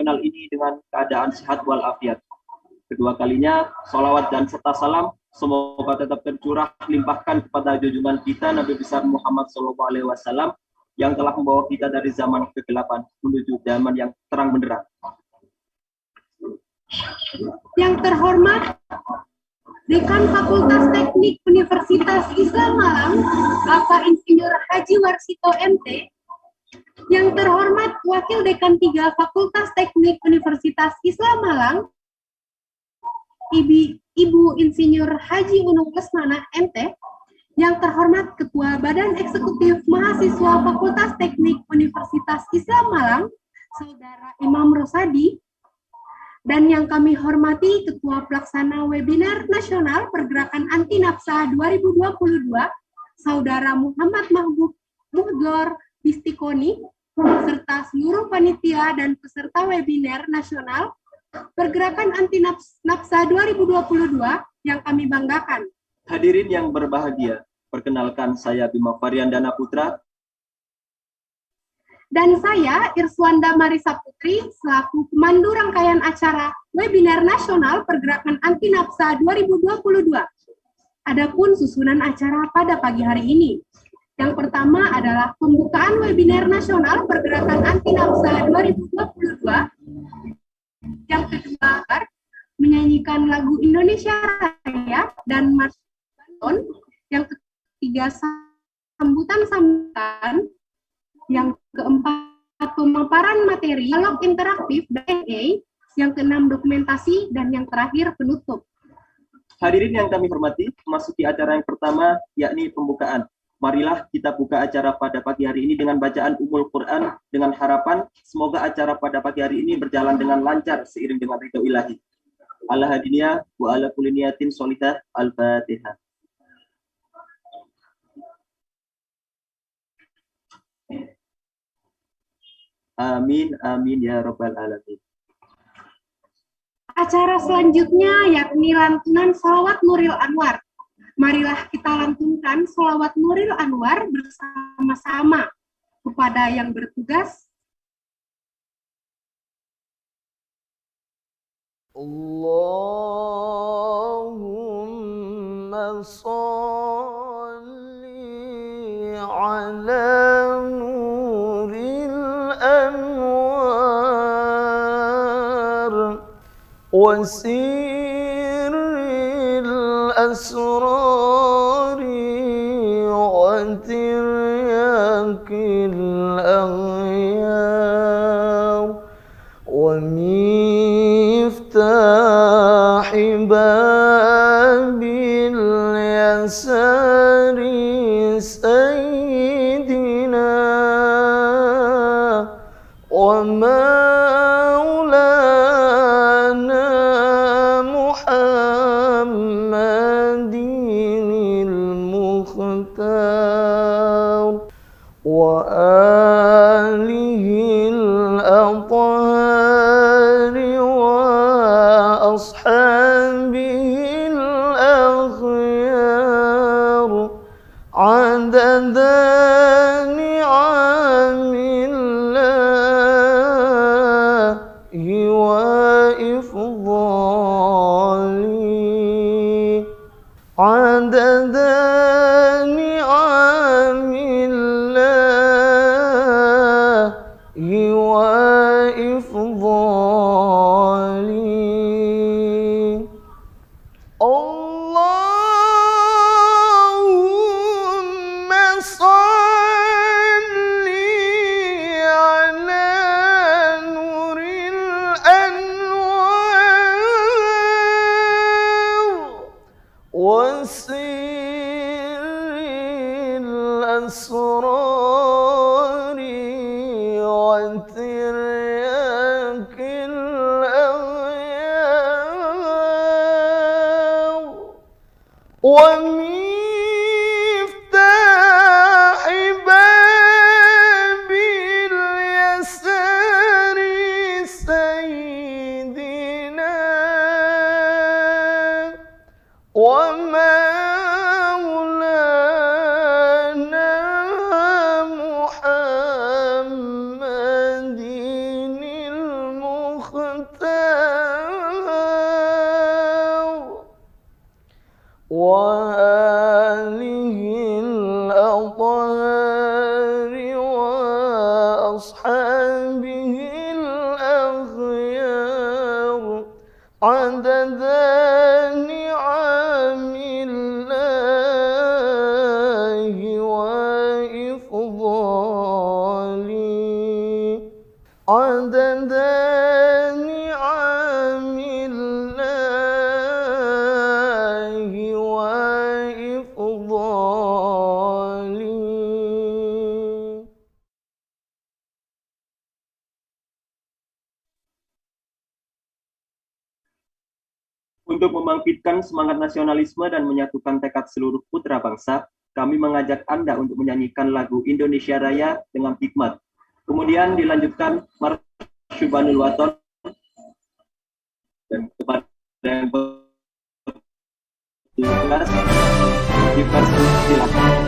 kenal ini dengan keadaan sehat walafiat. Kedua kalinya, salawat dan serta salam semoga tetap tercurah limpahkan kepada junjungan kita Nabi besar Muhammad SAW yang telah membawa kita dari zaman kegelapan menuju zaman yang terang benderang. Yang terhormat Dekan Fakultas Teknik Universitas Islam Malang, Bapak Insinyur Haji Warsito MT. Yang terhormat Wakil Dekan 3 Fakultas Teknik Universitas Islam Malang, Ibu Insinyur Haji Unung Lesmana MT. Yang terhormat Ketua Badan Eksekutif Mahasiswa Fakultas Teknik Universitas Islam Malang, Saudara Imam Rosadi. Dan yang kami hormati Ketua Pelaksana Webinar Nasional Pergerakan Anti Nafsa 2022, Saudara Muhammad Mahbub Muhdlor Bistikoni, serta seluruh panitia dan peserta webinar nasional Pergerakan Anti Nafsa 2022 yang kami banggakan. Hadirin yang berbahagia, perkenalkan saya Bima Variandana Putra. Dan saya, Irswanda Marisa Putri, selaku pemandu rangkaian acara Webinar Nasional Pergerakan Anti Nafsa 2022. Adapun susunan acara pada pagi hari ini. Yang pertama adalah pembukaan Webinar Nasional Pergerakan Anti Nafsa 2022. Yang kedua, menyanyikan lagu Indonesia Raya dan March Banton. Yang ketiga, sambutan-sambutan. Yang keempat, pemaparan materi dialog interaktif dan Q&A. Yang keenam, dokumentasi, dan yang terakhir, penutup. Hadirin yang kami hormati, memasuki acara yang pertama, yakni pembukaan. Marilah kita buka acara pada pagi hari ini dengan bacaan Ummul Quran, dengan harapan semoga acara pada pagi hari ini berjalan dengan lancar seiring dengan ridho ilahi. Ala hadinya wa ala kulli niyatin sholihah. Al-Fatihah. Amin, amin ya rabbal alamin. Acara selanjutnya yakni lantunan sholawat Nuril Anwar. Marilah kita lantunkan sholawat Nuril Anwar bersama-sama. Kepada yang bertugas, Allahumma sholli ala وسير الأسرار وترياك الأغيار ومفتاح باب اليسار سيدنا وآله الأطهار وأصحابه الأخيار عدد نعم الله وإفضاله عدد الأسرار وترياك الأغيار ومفتاح باب اليسار سيدنا ومولانا محمد المختار المختار وآله الأطهار وأصحابه الأخيار عدد نعم الله وإفضاله عدد نعم الله وإفضاله. Untuk membangkitkan semangat nasionalisme dan menyatukan tekad seluruh putra bangsa, kami mengajak Anda untuk menyanyikan lagu Indonesia Raya dengan hikmat. Kemudian dilanjutkan Marsyubanul Waton, dan kepada yang bertugas dipersilakan.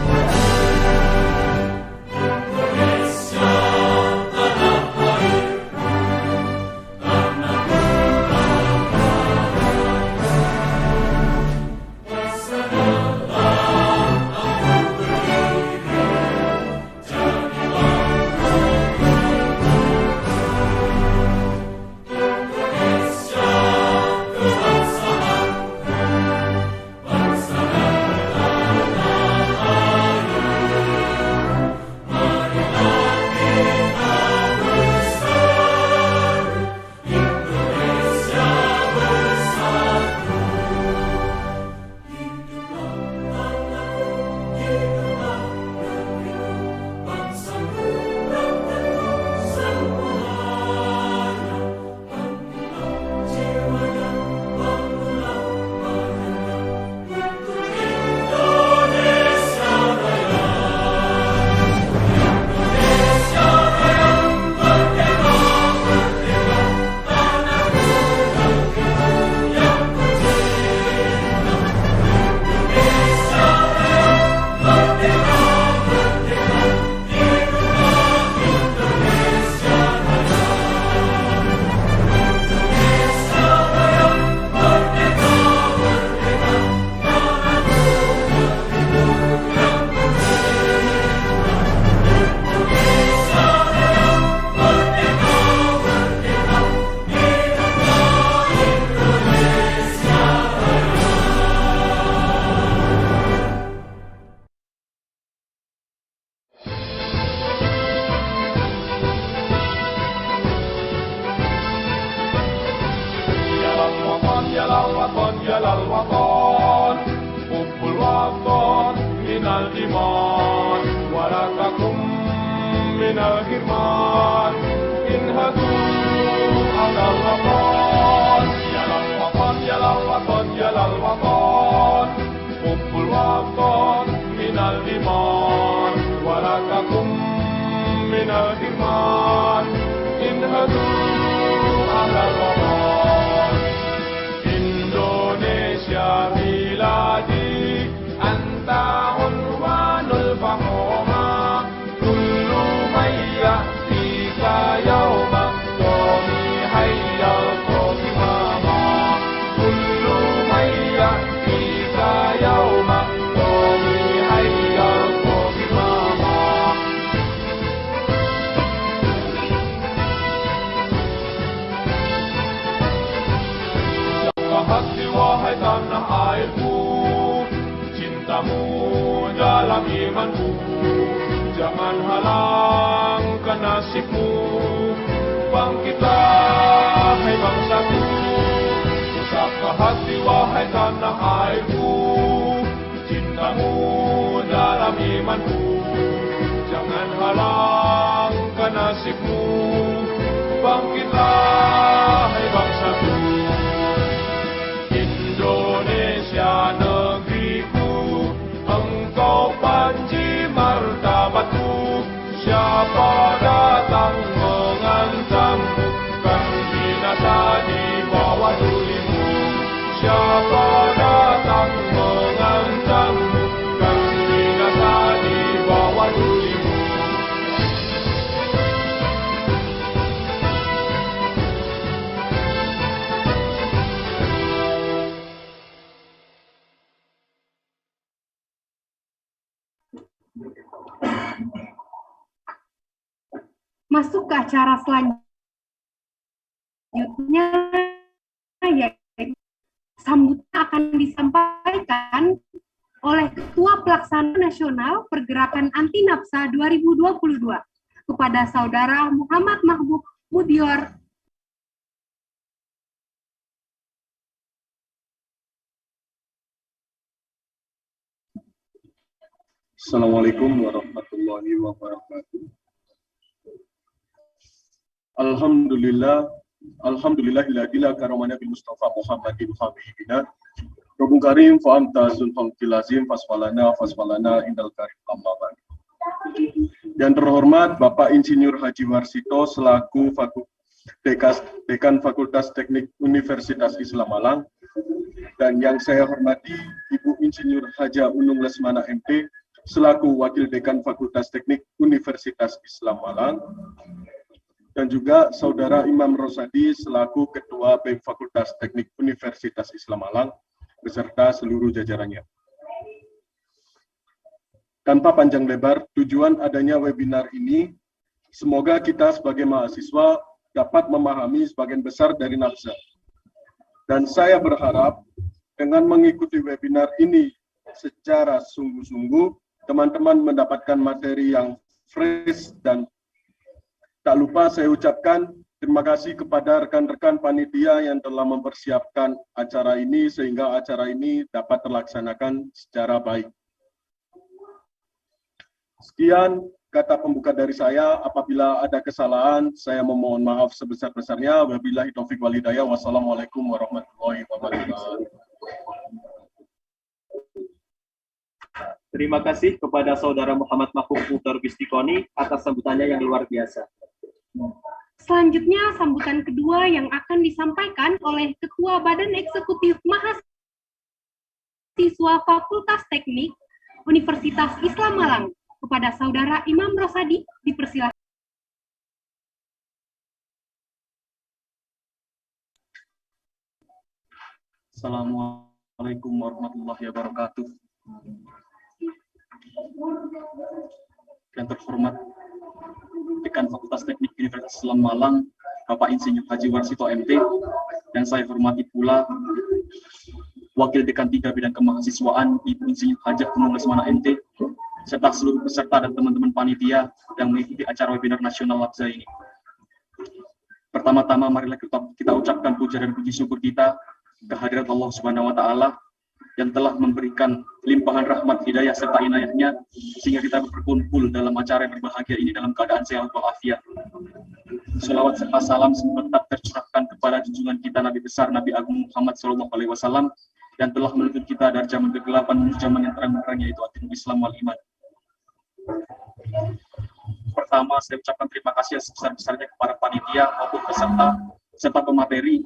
Jangan halangkan nasibmu, bangkitlah hai bangsaku, usapkah hati wahai tanah airku, cintamu dalam imanku. Jangan halangkan nasibmu, bangkitlah hai bangsaku. Indonesia negeriku, engkau panji martabatku. Siapa datang mengancammu, kan binasa di bawah tulimu. Siapa datang mengancammu, kan binasa di bawah tulimu. masuk ke acara selanjutnya, yaitu sambutan akan disampaikan oleh Ketua Pelaksana Nasional Pergerakan Anti Nafsa 2022 kepada Saudara Muhammad Mahbub Mudior. Assalamualaikum warahmatullahi wabarakatuh. Alhamdulillahilladzi karamana bil Mustafa Muhammadin habibina. Rabbul Karim fa anta zulfam tilazim fasfalana indal karim amma ba'd. Yang terhormat Bapak Insinyur Haji Warsito selaku Dekan Fakultas Teknik Universitas Islam Malang, dan yang saya hormati Ibu Insinyur Haja Unung Lesmana MT selaku Wakil Dekan Fakultas Teknik Universitas Islam Malang, dan juga Saudara Imam Rosadi selaku Ketua BEM Fakultas Teknik Universitas Islam Malang beserta seluruh jajarannya. Tanpa panjang lebar, tujuan adanya webinar ini, semoga kita sebagai mahasiswa dapat memahami sebagian besar dari nafsa. Dan saya berharap dengan mengikuti webinar ini secara sungguh-sungguh, teman-teman mendapatkan materi yang fresh. Dan tak lupa saya ucapkan terima kasih kepada rekan-rekan panitia yang telah mempersiapkan acara ini sehingga acara ini dapat terlaksanakan secara baik. Sekian kata pembuka dari saya. Apabila ada kesalahan, saya memohon maaf sebesar-besarnya. Wabillahi taufiq wal hidayah. Wassalamualaikum warahmatullahi wabarakatuh. Terima kasih kepada Saudara Muhammad Mahbub Mudior Bistikoni atas sambutannya yang luar biasa. Selanjutnya, sambutan kedua yang akan disampaikan oleh Ketua Badan Eksekutif Mahasiswa Fakultas Teknik Universitas Islam Malang kepada Saudara Imam Rosadi, dipersilakan. Assalamualaikum warahmatullahi wabarakatuh. Yang terhormat Dekan Fakultas Teknik Universitas Islam Malang, Bapak Insinyur Haji Warsito MT, dan saya hormati pula Wakil Dekan 3 Bidang Kemahasiswaan, Ibu Insinyur Haja Unung Lesmana MT, serta seluruh peserta dan teman-teman panitia yang mengikuti acara webinar nasional LABZA ini. Pertama-tama marilah kita ucapkan puja dan puji syukur kita kehadirat Allah Subhanahu wa Ta'ala yang telah memberikan limpahan rahmat, hidayah, serta inayahnya sehingga kita berkumpul dalam acara yang berbahagia ini dalam keadaan sehat walafiat. Sholawat serta salam semoga tetap tercurahkan kepada junjungan kita Nabi besar Nabi Agung Muhammad SAW yang telah menuntun kita dari zaman kegelapan menuju zaman yang terang-terangnya, yaitu agama Islam wal iman. Pertama, saya ucapkan terima kasih sebesar-besarnya kepada panitia maupun peserta serta pemateri,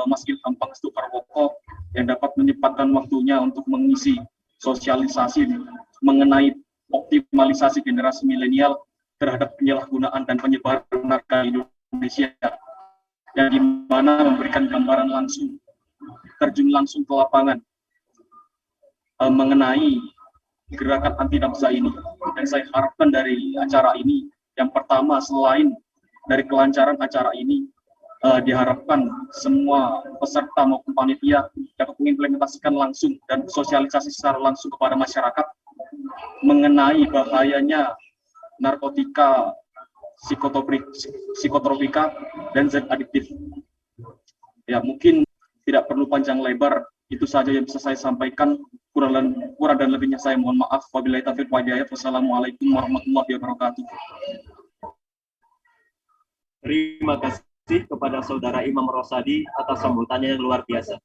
Mas Ilham Pangestu Karwoko yang dapat menyempatkan waktunya untuk mengisi sosialisasi mengenai optimalisasi generasi milenial terhadap penyalahgunaan dan penyebaran narkotika di Indonesia, yang dimana memberikan gambaran langsung, terjun langsung ke lapangan mengenai gerakan anti nafsa ini. Dan saya harapkan dari acara ini, yang pertama selain dari kelancaran acara ini, diharapkan semua peserta maupun panitia dapat mengimplementasikan langsung dan sosialisasi secara langsung kepada masyarakat mengenai bahayanya narkotika, psikotropika, dan zat adiktif. Ya, mungkin tidak perlu panjang lebar, itu saja yang bisa saya sampaikan. Kurang dan lebihnya saya mohon maaf. Wabillahi taufiq wal hidayah. Wassalamualaikum warahmatullahi wabarakatuh. Terima kasih kepada Saudara Imam Rosadi atas sambutannya yang luar biasa.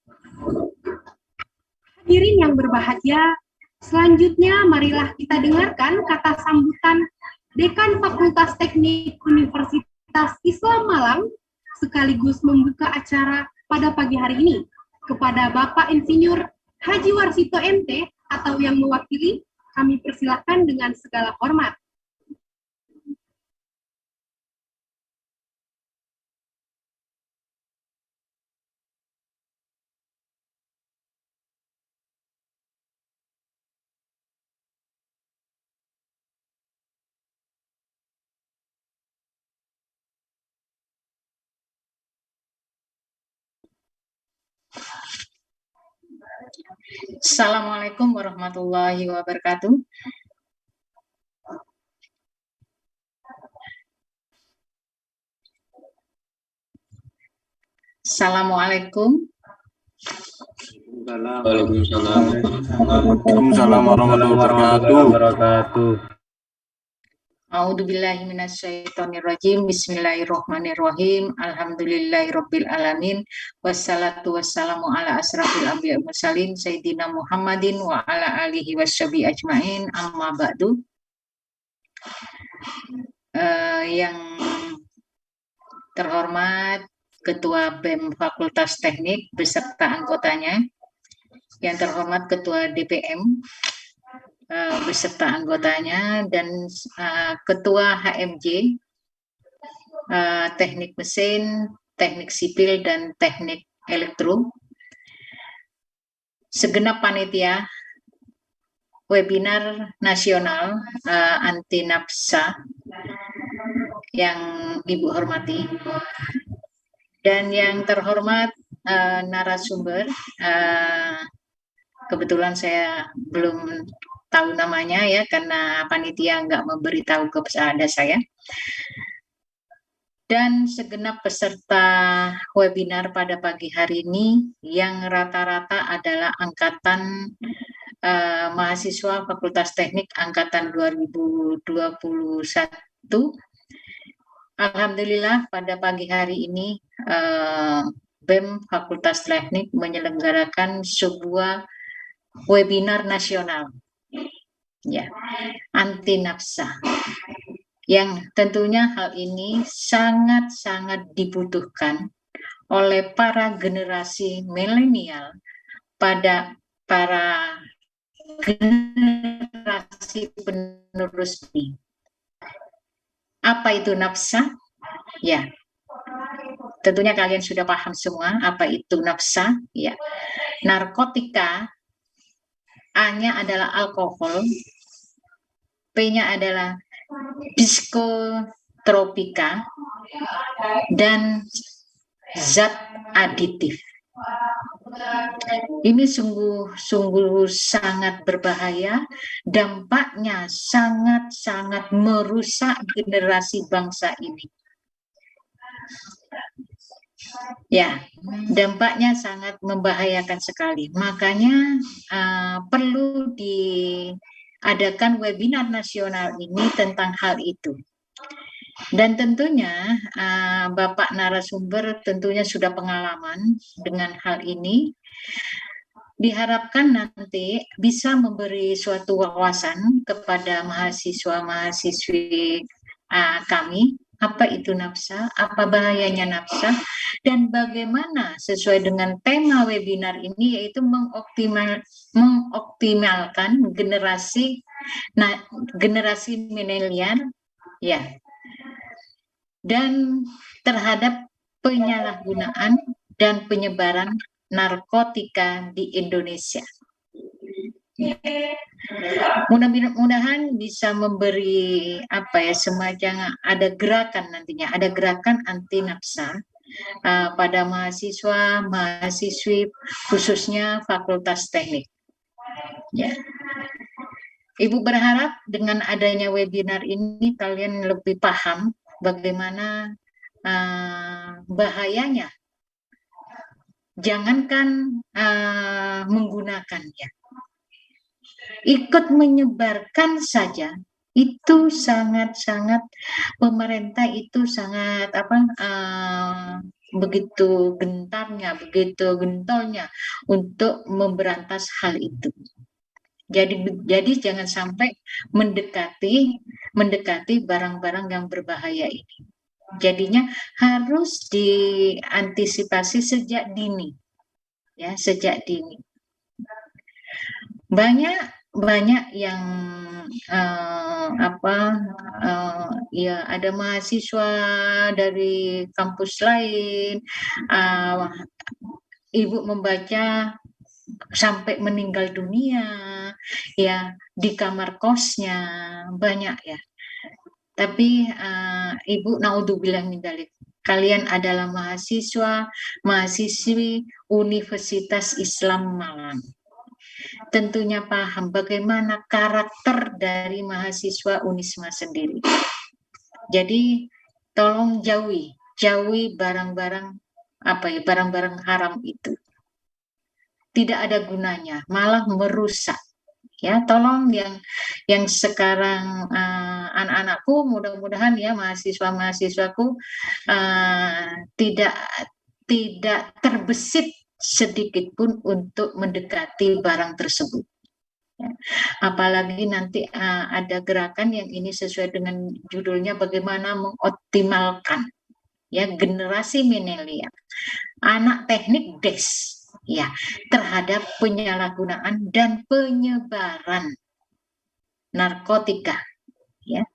Hadirin yang berbahagia, selanjutnya marilah kita dengarkan kata sambutan Dekan Fakultas Teknik Universitas Islam Malang sekaligus membuka acara pada pagi hari ini kepada Bapak Insinyur Haji Warsito MT atau yang mewakili, kami persilakan dengan segala hormat. Assalamualaikum warahmatullahi wabarakatuh. Assalamualaikum. Waalaikumsalam warahmatullahi wabarakatuh. A'udzubillahi minasyaitonirrajim. Bismillahirrahmanirrahim. Alhamdulillahirabbil alamin. Wassalatu wassalamu ala asrafil anbiya'i wal mursalin sayyidina Muhammadin wa ala alihi washabi ajmain. Amma ba'du. Yang terhormat Ketua BEM Fakultas Teknik beserta anggotanya, yang terhormat Ketua DPM beserta anggotanya, dan Ketua HMJ Teknik Mesin, Teknik Sipil, dan Teknik Elektro, segenap panitia webinar nasional anti nafsa yang Ibu hormati, dan yang terhormat narasumber. Kebetulan saya belum tahu namanya ya, karena panitia nggak memberitahu kepada saya. Dan segenap peserta webinar pada pagi hari ini yang rata-rata adalah angkatan mahasiswa Fakultas Teknik angkatan 2021. Alhamdulillah pada pagi hari ini BEM Fakultas Teknik menyelenggarakan sebuah webinar nasional ya, anti nafsa, yang tentunya hal ini sangat-sangat dibutuhkan oleh para generasi milenial, pada para generasi penerus ini. Apa itu nafsa? Ya, tentunya kalian sudah paham semua apa itu nafsa. Ya, narkotika. A-nya adalah alkohol, P-nya adalah psikotropika, dan zat aditif. Ini sungguh sangat berbahaya, dampaknya sangat-sangat merusak generasi bangsa ini. Ya, dampaknya sangat membahayakan sekali. Makanya perlu diadakan webinar nasional ini tentang hal itu. Dan tentunya Bapak narasumber tentunya sudah pengalaman dengan hal ini. Diharapkan nanti bisa memberi suatu wawasan kepada mahasiswa-mahasiswi kami, apa itu nafsa, apa bahayanya nafsa, dan bagaimana sesuai dengan tema webinar ini, yaitu mengoptimalkan generasi milenial ya, dan terhadap penyalahgunaan dan penyebaran narkotika di Indonesia. Mudah-mudahan bisa memberi semacam ada gerakan nantinya, ada gerakan anti nafsa pada mahasiswa, mahasiswi khususnya Fakultas Teknik. Ya. Ibu berharap dengan adanya webinar ini kalian lebih paham bagaimana bahayanya. Jangankan menggunakannya, ikut menyebarkan saja itu sangat-sangat, pemerintah itu sangat begitu gentarnya, begitu gentolnya untuk memberantas hal itu. Jadi jangan sampai mendekati barang-barang yang berbahaya ini. Jadinya harus diantisipasi sejak dini, ya, sejak dini. Banyak yang ya, ada mahasiswa dari kampus lain, ibu membaca sampai meninggal dunia ya di kamar kosnya, banyak ya. Tapi ibu naudzubillah min dzalik, kalian adalah mahasiswa, mahasiswi Universitas Islam Malang. tentunya paham bagaimana karakter dari mahasiswa Unisma sendiri. Jadi tolong jauhi barang-barang barang-barang haram itu. Tidak ada gunanya, malah merusak. Ya, tolong yang sekarang anak-anakku, mudah-mudahan ya mahasiswa-mahasiswaku tidak terbesit sedikit pun untuk mendekati barang tersebut. Ya. Apalagi nanti ada gerakan yang ini sesuai dengan judulnya bagaimana mengoptimalkan ya generasi milenial, anak teknik DES ya terhadap penyalahgunaan dan penyebaran narkotika ya.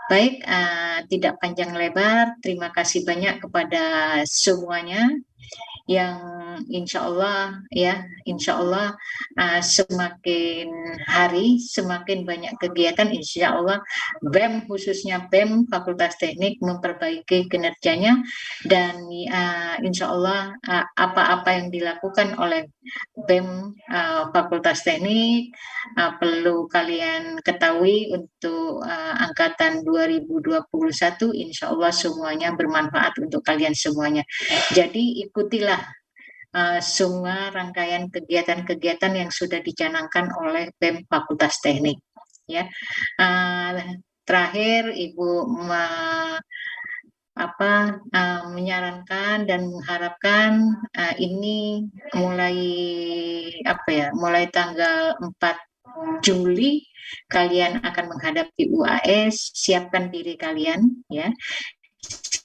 Baik, tidak panjang lebar, terima kasih banyak kepada semuanya yang insya Allah semakin hari semakin banyak kegiatan, insya Allah BEM khususnya BEM Fakultas Teknik memperbaiki kinerjanya, dan insya Allah apa-apa yang dilakukan oleh BEM Fakultas Teknik perlu kalian ketahui untuk angkatan 2021, insya Allah semuanya bermanfaat untuk kalian semuanya. Jadi ikutilah semua rangkaian kegiatan-kegiatan yang sudah dicanangkan oleh BEM Fakultas Teknik. Ya, terakhir Ibu menyarankan dan mengharapkan ini mulai tanggal 4 Juli kalian akan menghadapi UAS, siapkan diri kalian ya.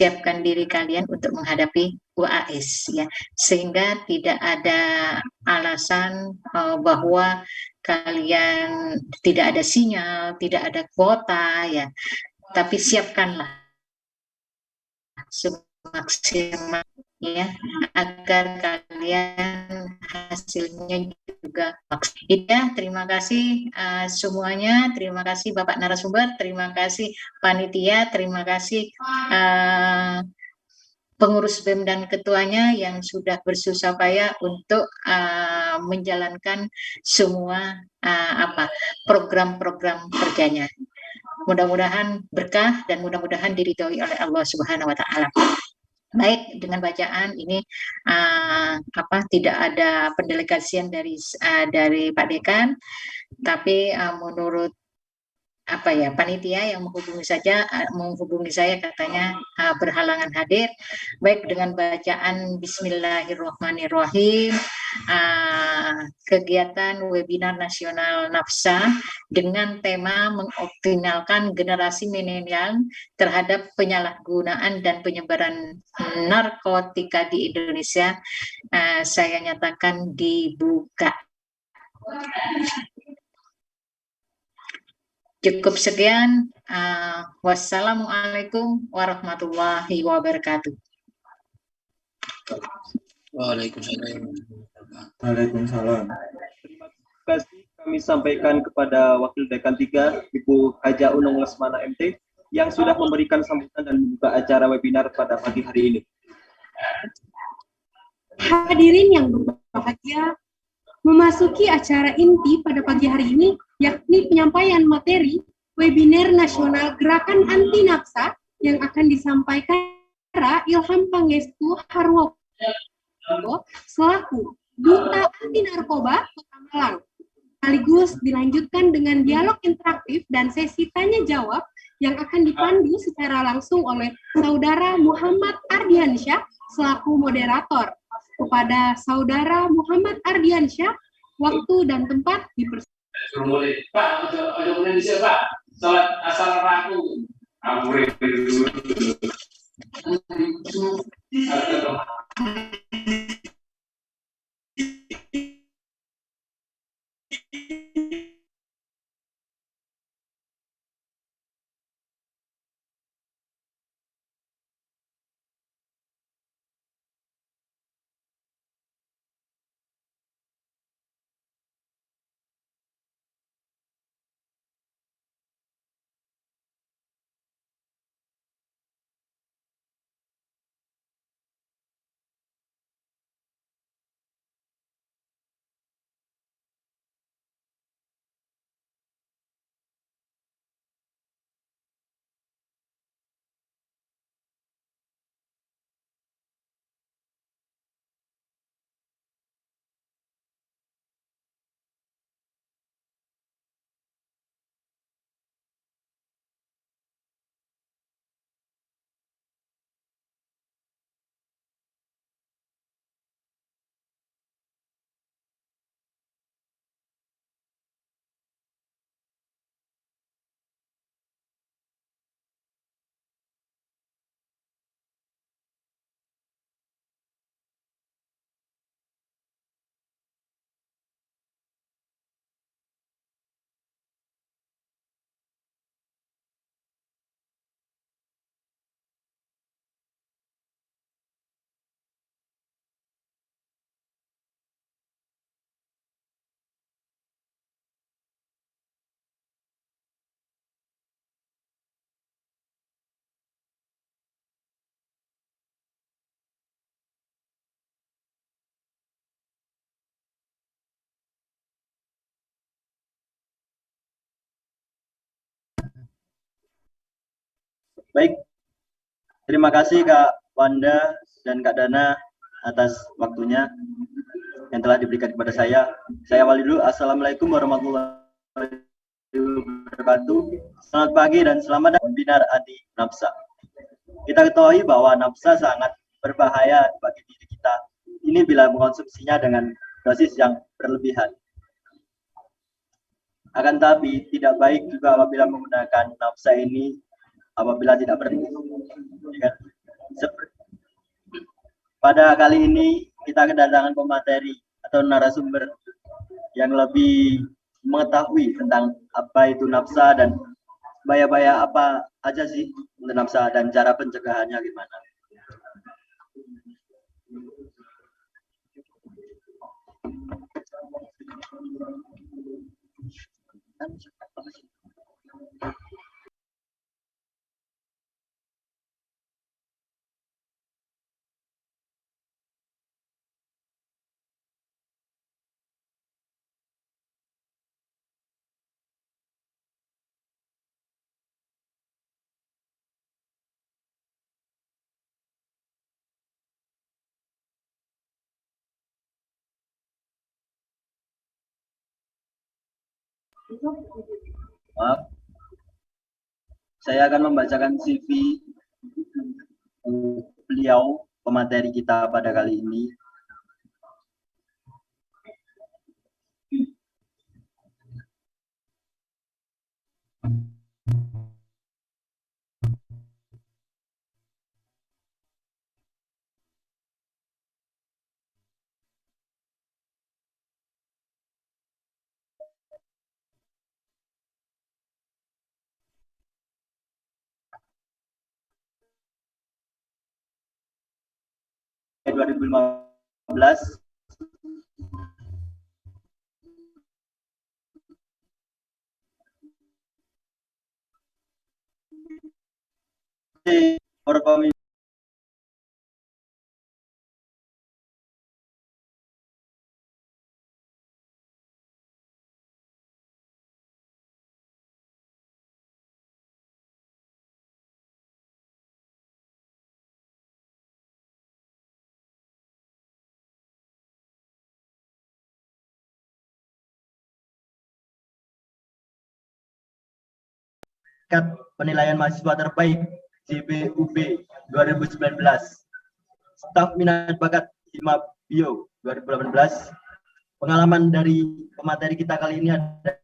Siapkan diri kalian untuk menghadapi UAS ya, sehingga tidak ada alasan bahwa kalian tidak ada sinyal, tidak ada kuota ya, tapi siapkanlah semaksimal ya agar kalian hasilnya juga maksimal. Ya, terima kasih semuanya, terima kasih Bapak narasumber, terima kasih panitia, terima kasih pengurus BEM dan ketuanya yang sudah bersusah payah untuk menjalankan semua program-program kerjanya. Mudah-mudahan berkah dan mudah-mudahan diridhoi oleh Allah Subhanahu wa taala. Baik, dengan bacaan ini tidak ada pendelegasian dari Pak Dekan, tapi menurut panitia yang menghubungi saya katanya berhalangan hadir. Baik, dengan bacaan Bismillahirrahmanirrahim, kegiatan webinar nasional NAFSA dengan tema mengoptimalkan generasi milenial terhadap penyalahgunaan dan penyebaran narkotika di Indonesia, saya nyatakan dibuka. Cukup sekian. Wassalamualaikum warahmatullahi wabarakatuh. Waalaikumsalam. Terima kasih kami sampaikan kepada Wakil Dekan 3, Ibu Haja Unung Lesmana MT, yang sudah memberikan sambutan dan membuka acara webinar pada pagi hari ini. Hadirin yang berbahagia, memasuki acara inti pada pagi hari ini, yakni penyampaian materi webinar nasional Gerakan Anti Nafsa yang akan disampaikan Ilham Pangestu Harwo selaku Duta Anti Narkoba Kota Malang. Sekaligus dilanjutkan dengan dialog interaktif dan sesi tanya jawab yang akan dipandu secara langsung oleh Saudara Muhammad Ardiansyah selaku moderator. Kepada Saudara Muhammad Ardiansyah, waktu dan tempat dipersilakan. Pak, ojo mulai dhisik, Pak. Salat asal raku. Baik, terima kasih Kak Wanda dan Kak Dana atas waktunya yang telah diberikan kepada saya. Saya awali dulu. Assalamualaikum warahmatullahi wabarakatuh. Selamat pagi dan selamat datang webinar anti nafsa. Kita ketahui bahwa nafsa sangat berbahaya bagi diri kita. Ini bila mengkonsumsinya dengan dosis yang berlebihan. Akan tapi tidak baik juga apabila menggunakan nafsa ini apabila tidak berhenti. Pada kali ini kita kedatangan pemateri atau narasumber yang lebih mengetahui tentang apa itu nafsa dan bahaya-bahaya apa aja sih untuk nafsa dan cara pencegahannya gimana. Maaf, saya akan membacakan CV beliau pemateri kita pada kali ini. Tahun 2015 Forkominfo penilaian mahasiswa terbaik JBUB 2019, staf minat bakat Hima Bio 2018. Pengalaman dari pemateri kita kali ini adalah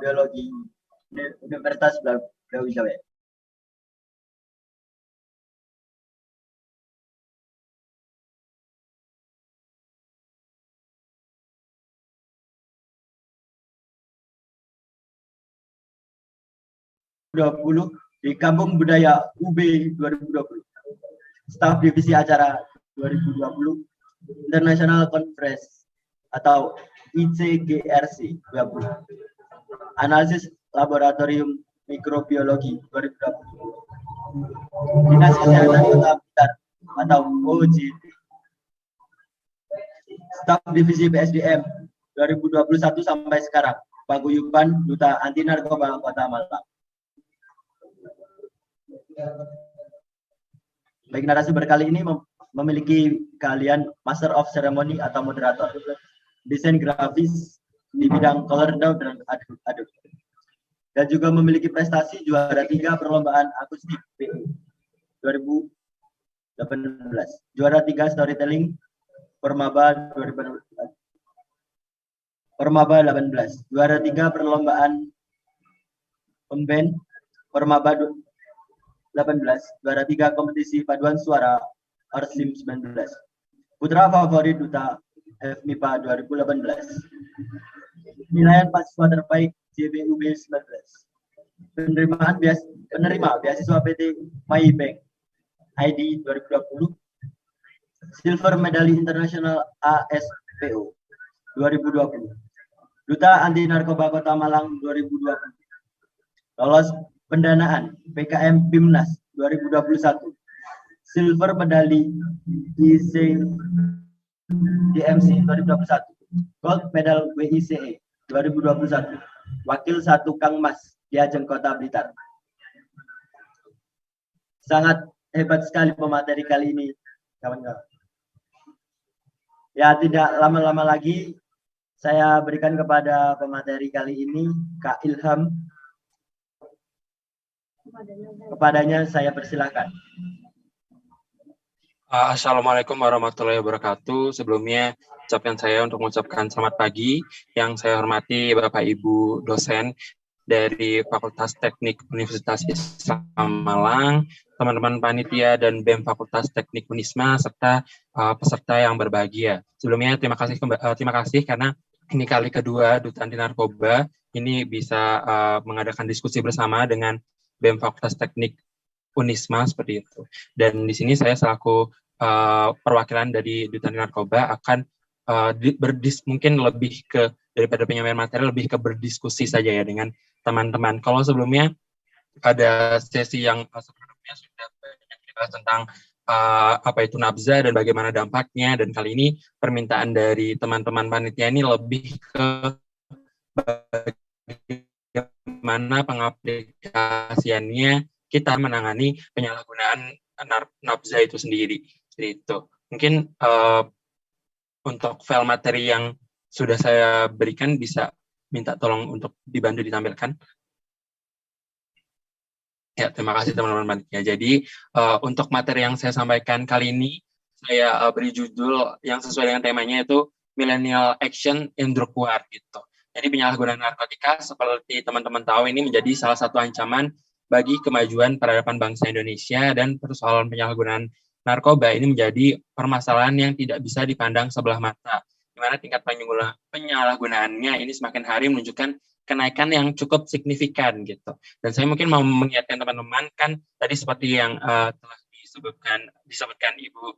biologi Universitas Brawijaya. Di Kampung Budaya UB 2020. Staf Divisi Acara 2020 International Conference atau ICGRC 20. Analisis Laboratorium Mikrobiologi 2020. Dinas Kesehatan Kota Blitar atau OJT. Staf Divisi PSDM 2021 sampai sekarang, Paguyuban Duta Anti Narkoba Kota Malang. Baik, narasumber kali ini memiliki keahlian Master of Ceremony atau moderator, desain grafis di bidang color down dan aduk, dan juga memiliki prestasi juara 3 perlombaan akustik PE 2018, juara 3 storytelling Permaba 2018, Permaba 18, juara 3 perlombaan pemband Permaba 18, juara 3 kompetisi paduan suara Orsim 19, putra favorit Duta FMIPA 2018, penilaian mahasiswa terbaik JBUB 19, penerima beasiswa PT Maybank ID 2020, Silver Medali Internasional ASPO 2020, Duta Anti Narkoba Kota Malang 2020, lolos pendanaan PKM BIMNAS 2021, Silver Medali IC DMC 2021, Gold Medal WICE 2021, Wakil 1 Kang Mas di Ajeng Kota Blitar. Sangat hebat sekali pemateri kali ini, kawan-kawan. Ya, tidak lama-lama lagi saya berikan kepada pemateri kali ini Kak Ilham. Kepadanya saya persilahkan. Assalamualaikum warahmatullahi wabarakatuh. Sebelumnya saya untuk mengucapkan selamat pagi yang saya hormati Bapak Ibu dosen dari Fakultas Teknik Universitas Islam Malang, teman-teman panitia dan BEM Fakultas Teknik Unisma serta peserta yang berbahagia. Sebelumnya terima kasih karena ini kali kedua Duta Anti Narkoba ini bisa mengadakan diskusi bersama dengan BEM Fakultas Teknik Unisma seperti itu. Dan di sini saya selaku perwakilan dari Duta Anti Narkoba akan mungkin lebih ke daripada penyampaian materi lebih ke berdiskusi saja ya dengan teman-teman. Kalau sebelumnya pada sesi yang sebelumnya sudah banyak dibahas tentang apa itu nabza dan bagaimana dampaknya, dan kali ini permintaan dari teman-teman panitia ini lebih ke bagaimana pengaplikasiannya kita menangani penyalahgunaan nabza itu sendiri. Seperti itu. Mungkin untuk file materi yang sudah saya berikan bisa minta tolong untuk dibantu ditampilkan. Ya, terima kasih teman-teman panitia. Jadi untuk materi yang saya sampaikan kali ini saya beri judul yang sesuai dengan temanya, yaitu Millennial Action in Drug War gitu. Jadi penyalahgunaan narkotika seperti teman-teman tahu ini menjadi salah satu ancaman bagi kemajuan peradaban bangsa Indonesia, dan persoalan penyalahgunaan narkoba ini menjadi permasalahan yang tidak bisa dipandang sebelah mata, di mana tingkat penyalahgunaannya ini semakin hari menunjukkan kenaikan yang cukup signifikan gitu. Dan saya mungkin mau mengingatkan teman-teman, kan tadi seperti yang telah disebutkan Ibu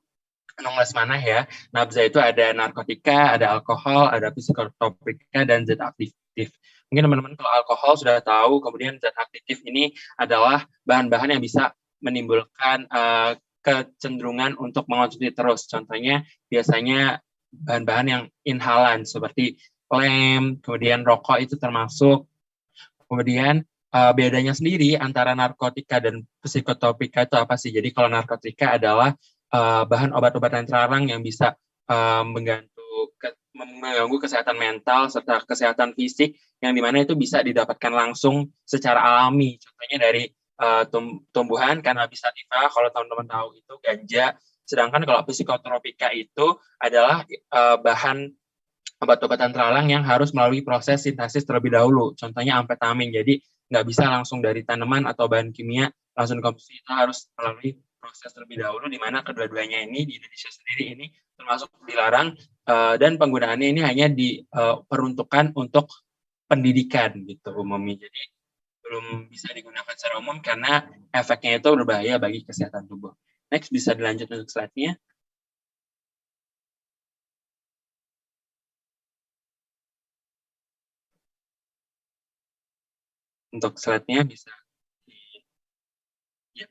Nung Lesmanah ya, nabza itu ada narkotika, ada alkohol, ada psikotropika, dan zat aktif. Mungkin teman-teman kalau alkohol sudah tahu, kemudian zat aktif ini adalah bahan-bahan yang bisa menimbulkan kecenderungan untuk mengonsumsi terus. Contohnya biasanya bahan-bahan yang inhalan seperti lem, kemudian rokok itu termasuk. Kemudian bedanya sendiri antara narkotika dan psikotropika itu apa sih? Jadi kalau narkotika adalah bahan obat-obatan terlarang yang bisa mengganggu kesehatan mental serta kesehatan fisik, yang dimana itu bisa didapatkan langsung secara alami. Contohnya dari tumbuhan cannabis sativa, kalau teman-teman tahu itu ganja. Sedangkan kalau psikotropika itu adalah bahan obat-obatan terlarang yang harus melalui proses sintesis terlebih dahulu. Contohnya amfetamin. Jadi nggak bisa langsung dari tanaman atau bahan kimia langsung dikonsumsi, itu harus melalui proses terlebih dahulu, di mana kedua-duanya ini di Indonesia sendiri ini termasuk dilarang, dan penggunaannya ini hanya diperuntukkan untuk pendidikan gitu umumnya. Jadi belum bisa digunakan secara umum karena efeknya itu berbahaya bagi kesehatan tubuh. Next, bisa dilanjut untuk slide-nya. Untuk slide-nya bisa. Ya.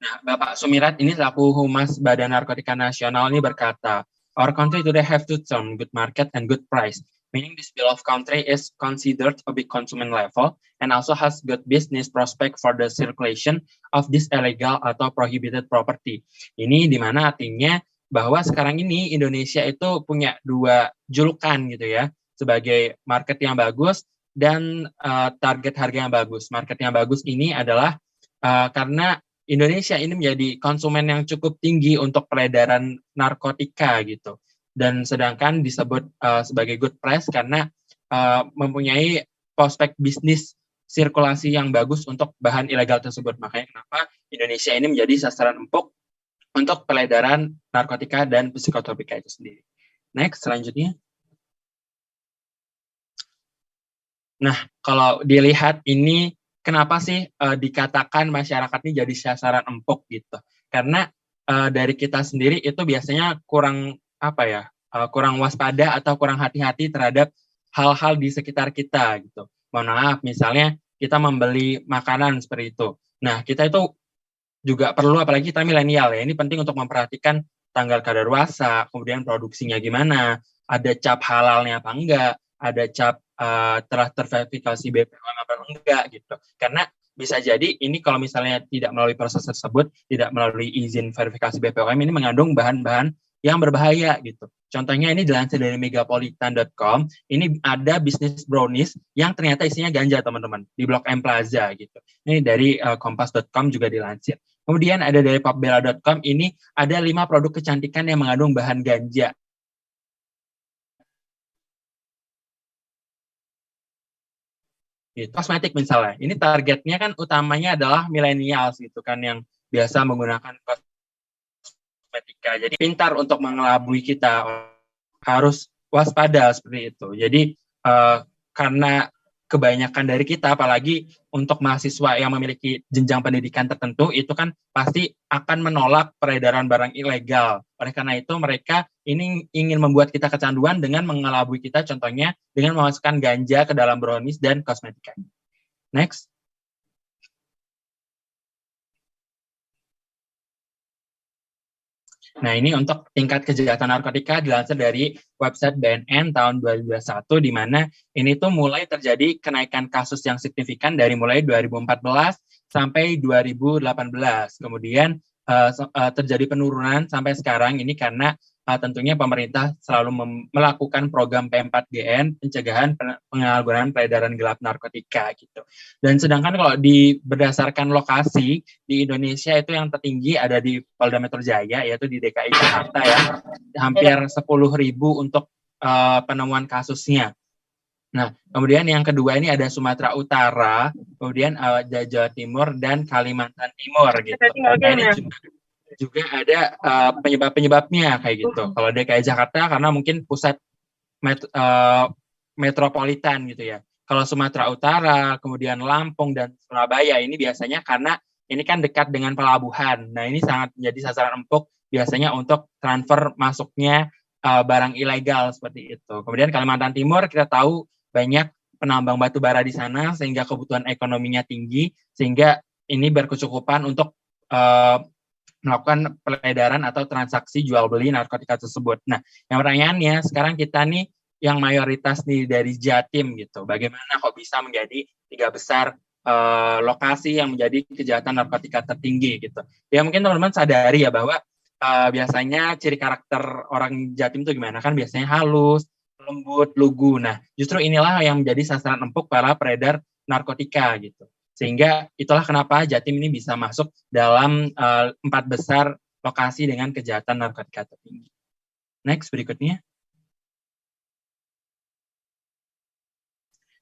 Nah, Bapak Sumirat ini selaku Humas Badan Narkotika Nasional ini berkata, "Our country today have to term good market and good price, meaning this bill of country is considered a big consumer level and also has good business prospect for the circulation of this illegal atau prohibited property." Ini dimana artinya bahwa sekarang ini Indonesia itu punya dua julukan gitu ya, sebagai market yang bagus dan target harga yang bagus. Market yang bagus ini adalah karena Indonesia ini menjadi konsumen yang cukup tinggi untuk peredaran narkotika gitu. Dan sedangkan disebut sebagai good price karena mempunyai prospek bisnis sirkulasi yang bagus untuk bahan ilegal tersebut. Makanya kenapa Indonesia ini menjadi sasaran empuk untuk peredaran narkotika dan psikotropika itu sendiri. Next, selanjutnya. Nah, kalau dilihat ini, kenapa sih dikatakan masyarakat ini jadi sasaran empuk gitu? karena dari kita sendiri itu biasanya kurang kurang waspada atau kurang hati-hati terhadap hal-hal di sekitar kita gitu. Mohon maaf, misalnya kita membeli makanan seperti itu. Nah, kita itu juga perlu, apalagi kita milenial ya, ini penting untuk memperhatikan tanggal kadaluarsa, kemudian produksinya gimana, ada cap halalnya apa enggak, ada cap telah terverifikasi BPOM apa enggak gitu. Karena bisa jadi ini kalau misalnya tidak melalui proses tersebut, tidak melalui izin verifikasi BPOM, ini mengandung bahan-bahan yang berbahaya gitu. Contohnya ini dilansir dari megapolitan.com, ini ada bisnis brownies yang ternyata isinya ganja teman-teman, di Blok M Plaza gitu. Ini dari kompas.com juga dilansir. Kemudian ada dari popbella.com, ini ada 5 produk kecantikan yang mengandung bahan ganja. Gitu. Kosmetik misalnya, ini targetnya kan utamanya adalah millennials gitu kan, yang biasa menggunakan kosmetika. Jadi pintar untuk mengelabui kita, harus waspada seperti itu. Jadi karena kebanyakan dari kita, apalagi untuk mahasiswa yang memiliki jenjang pendidikan tertentu, itu kan pasti akan menolak peredaran barang ilegal. Oleh karena itu, mereka ini ingin membuat kita kecanduan dengan mengelabui kita, contohnya dengan memasukkan ganja ke dalam brownies dan kosmetika. Next. Nah, ini untuk tingkat kejahatan narkotika dilansir dari website BNN tahun 2021, di mana ini tuh mulai terjadi kenaikan kasus yang signifikan dari mulai 2014 sampai 2018. Kemudian terjadi penurunan sampai sekarang ini karena tentunya pemerintah selalu melakukan program P4GN, pencegahan penyalahgunaan peredaran gelap narkotika gitu. Dan sedangkan kalau berdasarkan lokasi di Indonesia itu yang tertinggi ada di Polda Metro Jaya, yaitu di DKI Jakarta ya, hampir 10.000 untuk penemuan kasusnya. Nah, kemudian yang kedua ini ada Sumatera Utara, kemudian Jawa Timur dan Kalimantan Timur gitu. Nah, ini juga ada penyebab-penyebabnya kayak gitu. Kalau DKI Jakarta karena mungkin pusat metropolitan gitu ya. Kalau Sumatera Utara, kemudian Lampung dan Surabaya ini biasanya karena ini kan dekat dengan pelabuhan. Nah, ini sangat menjadi sasaran empuk biasanya untuk transfer masuknya barang ilegal seperti itu. Kemudian Kalimantan Timur kita tahu banyak penambang batu bara di sana sehingga kebutuhan ekonominya tinggi, sehingga ini berkecukupan untuk melakukan peredaran atau transaksi jual beli narkotika tersebut. Nah, yang pertanyaannya sekarang kita nih yang mayoritas nih dari Jatim gitu. Bagaimana kok bisa menjadi 3 besar lokasi yang menjadi kejahatan narkotika tertinggi gitu. Ya mungkin teman-teman sadari ya bahwa biasanya ciri karakter orang Jatim itu gimana kan, biasanya halus, lembut, lugu. Nah, justru inilah yang menjadi sasaran empuk para peredar narkotika gitu. Sehingga itulah kenapa Jatim ini bisa masuk dalam 4 besar lokasi dengan kejahatan narkotika tertinggi. Next, berikutnya.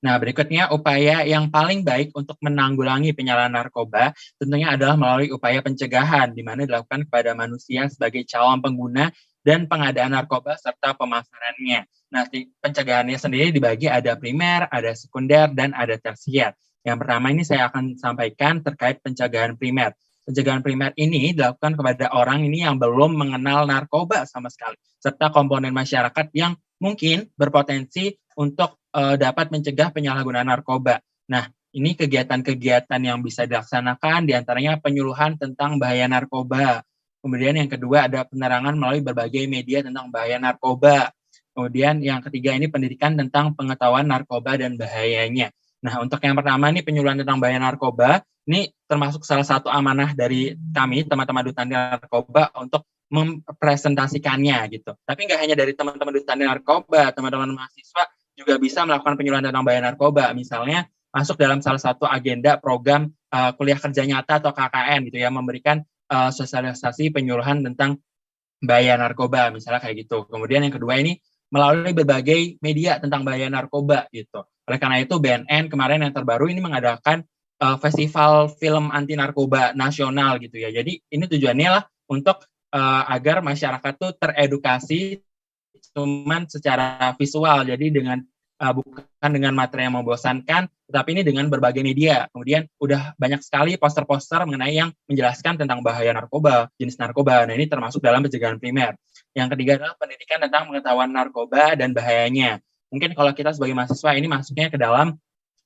Nah, berikutnya upaya yang paling baik untuk menanggulangi penyalahgunaan narkoba tentunya adalah melalui upaya pencegahan, di mana dilakukan kepada manusia sebagai calon pengguna dan pengadaan narkoba serta pemasarannya. Nah, pencegahannya sendiri dibagi ada primer, ada sekunder, dan ada tersier. Yang pertama ini saya akan sampaikan terkait pencegahan primer. Pencegahan primer ini dilakukan kepada orang ini yang belum mengenal narkoba sama sekali, serta komponen masyarakat yang mungkin berpotensi untuk dapat mencegah penyalahgunaan narkoba. Nah, ini kegiatan-kegiatan yang bisa dilaksanakan, diantaranya penyuluhan tentang bahaya narkoba. Kemudian yang kedua ada penerangan melalui berbagai media tentang bahaya narkoba. Kemudian yang ketiga ini pendidikan tentang pengetahuan narkoba dan bahayanya. Nah, untuk yang pertama ini penyuluhan tentang bahaya narkoba, ini termasuk salah satu amanah dari kami, teman-teman Duta Anti Narkoba, untuk mempresentasikannya gitu. Tapi nggak hanya dari teman-teman Duta Anti Narkoba, teman-teman mahasiswa juga bisa melakukan penyuluhan tentang bahaya narkoba. Misalnya masuk dalam salah satu agenda program kuliah kerja nyata atau KKN gitu ya, memberikan sosialisasi penyuluhan tentang bahaya narkoba, misalnya kayak gitu. Kemudian yang kedua ini melalui berbagai media tentang bahaya narkoba gitu. Oleh karena itu BNN kemarin yang terbaru ini mengadakan festival film anti narkoba nasional gitu ya. Jadi ini tujuannya lah untuk agar masyarakat tuh teredukasi cuman secara visual. Jadi dengan bukan dengan materi yang membosankan, tetapi ini dengan berbagai media. Kemudian udah banyak sekali poster-poster mengenai yang menjelaskan tentang bahaya narkoba, jenis narkoba. Nah, ini termasuk dalam pencegahan primer. Yang ketiga adalah pendidikan tentang pengetahuan narkoba dan bahayanya. Mungkin kalau kita sebagai mahasiswa ini masuknya ke dalam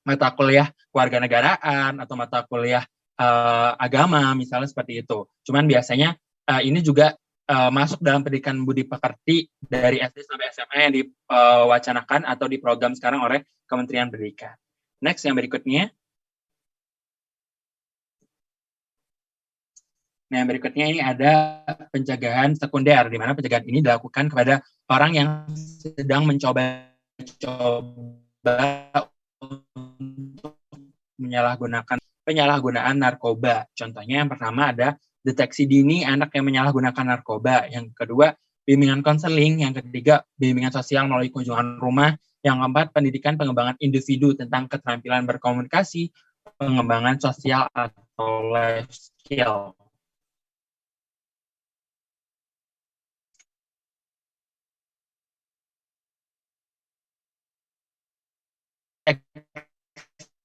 mata kuliah kewarganegaraan atau mata kuliah agama, misalnya seperti itu. Cuman biasanya ini juga masuk dalam pendidikan budi pekerti dari SD sampai SMA yang diwacanakan atau di program sekarang oleh Kementerian Pendidikan. Next, yang berikutnya. Nah, yang berikutnya ini ada pencegahan sekunder, di mana pencegahan ini dilakukan kepada orang yang sedang mencoba untuk penyalahgunaan narkoba. Contohnya yang pertama ada deteksi dini anak yang menyalahgunakan narkoba. Yang kedua, bimbingan konseling. Yang ketiga, bimbingan sosial melalui kunjungan rumah. Yang keempat, pendidikan pengembangan individu tentang keterampilan berkomunikasi, pengembangan sosial atau life skill.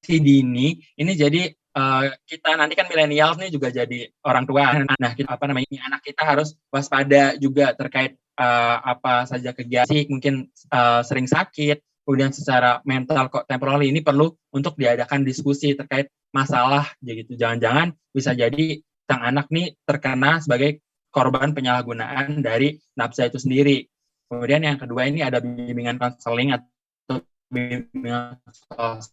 Dini ini jadi kita nanti kan milenial nih juga jadi orang tua. Nah, anak kita harus waspada juga terkait apa saja kegiatan, mungkin sering sakit, kemudian secara mental kok temporally ini perlu untuk diadakan diskusi terkait masalah gitu. Jangan-jangan bisa jadi sang anak nih terkena sebagai korban penyalahgunaan dari nafsa itu sendiri. Kemudian yang kedua ini ada bimbingan konseling atau bimbingan sosial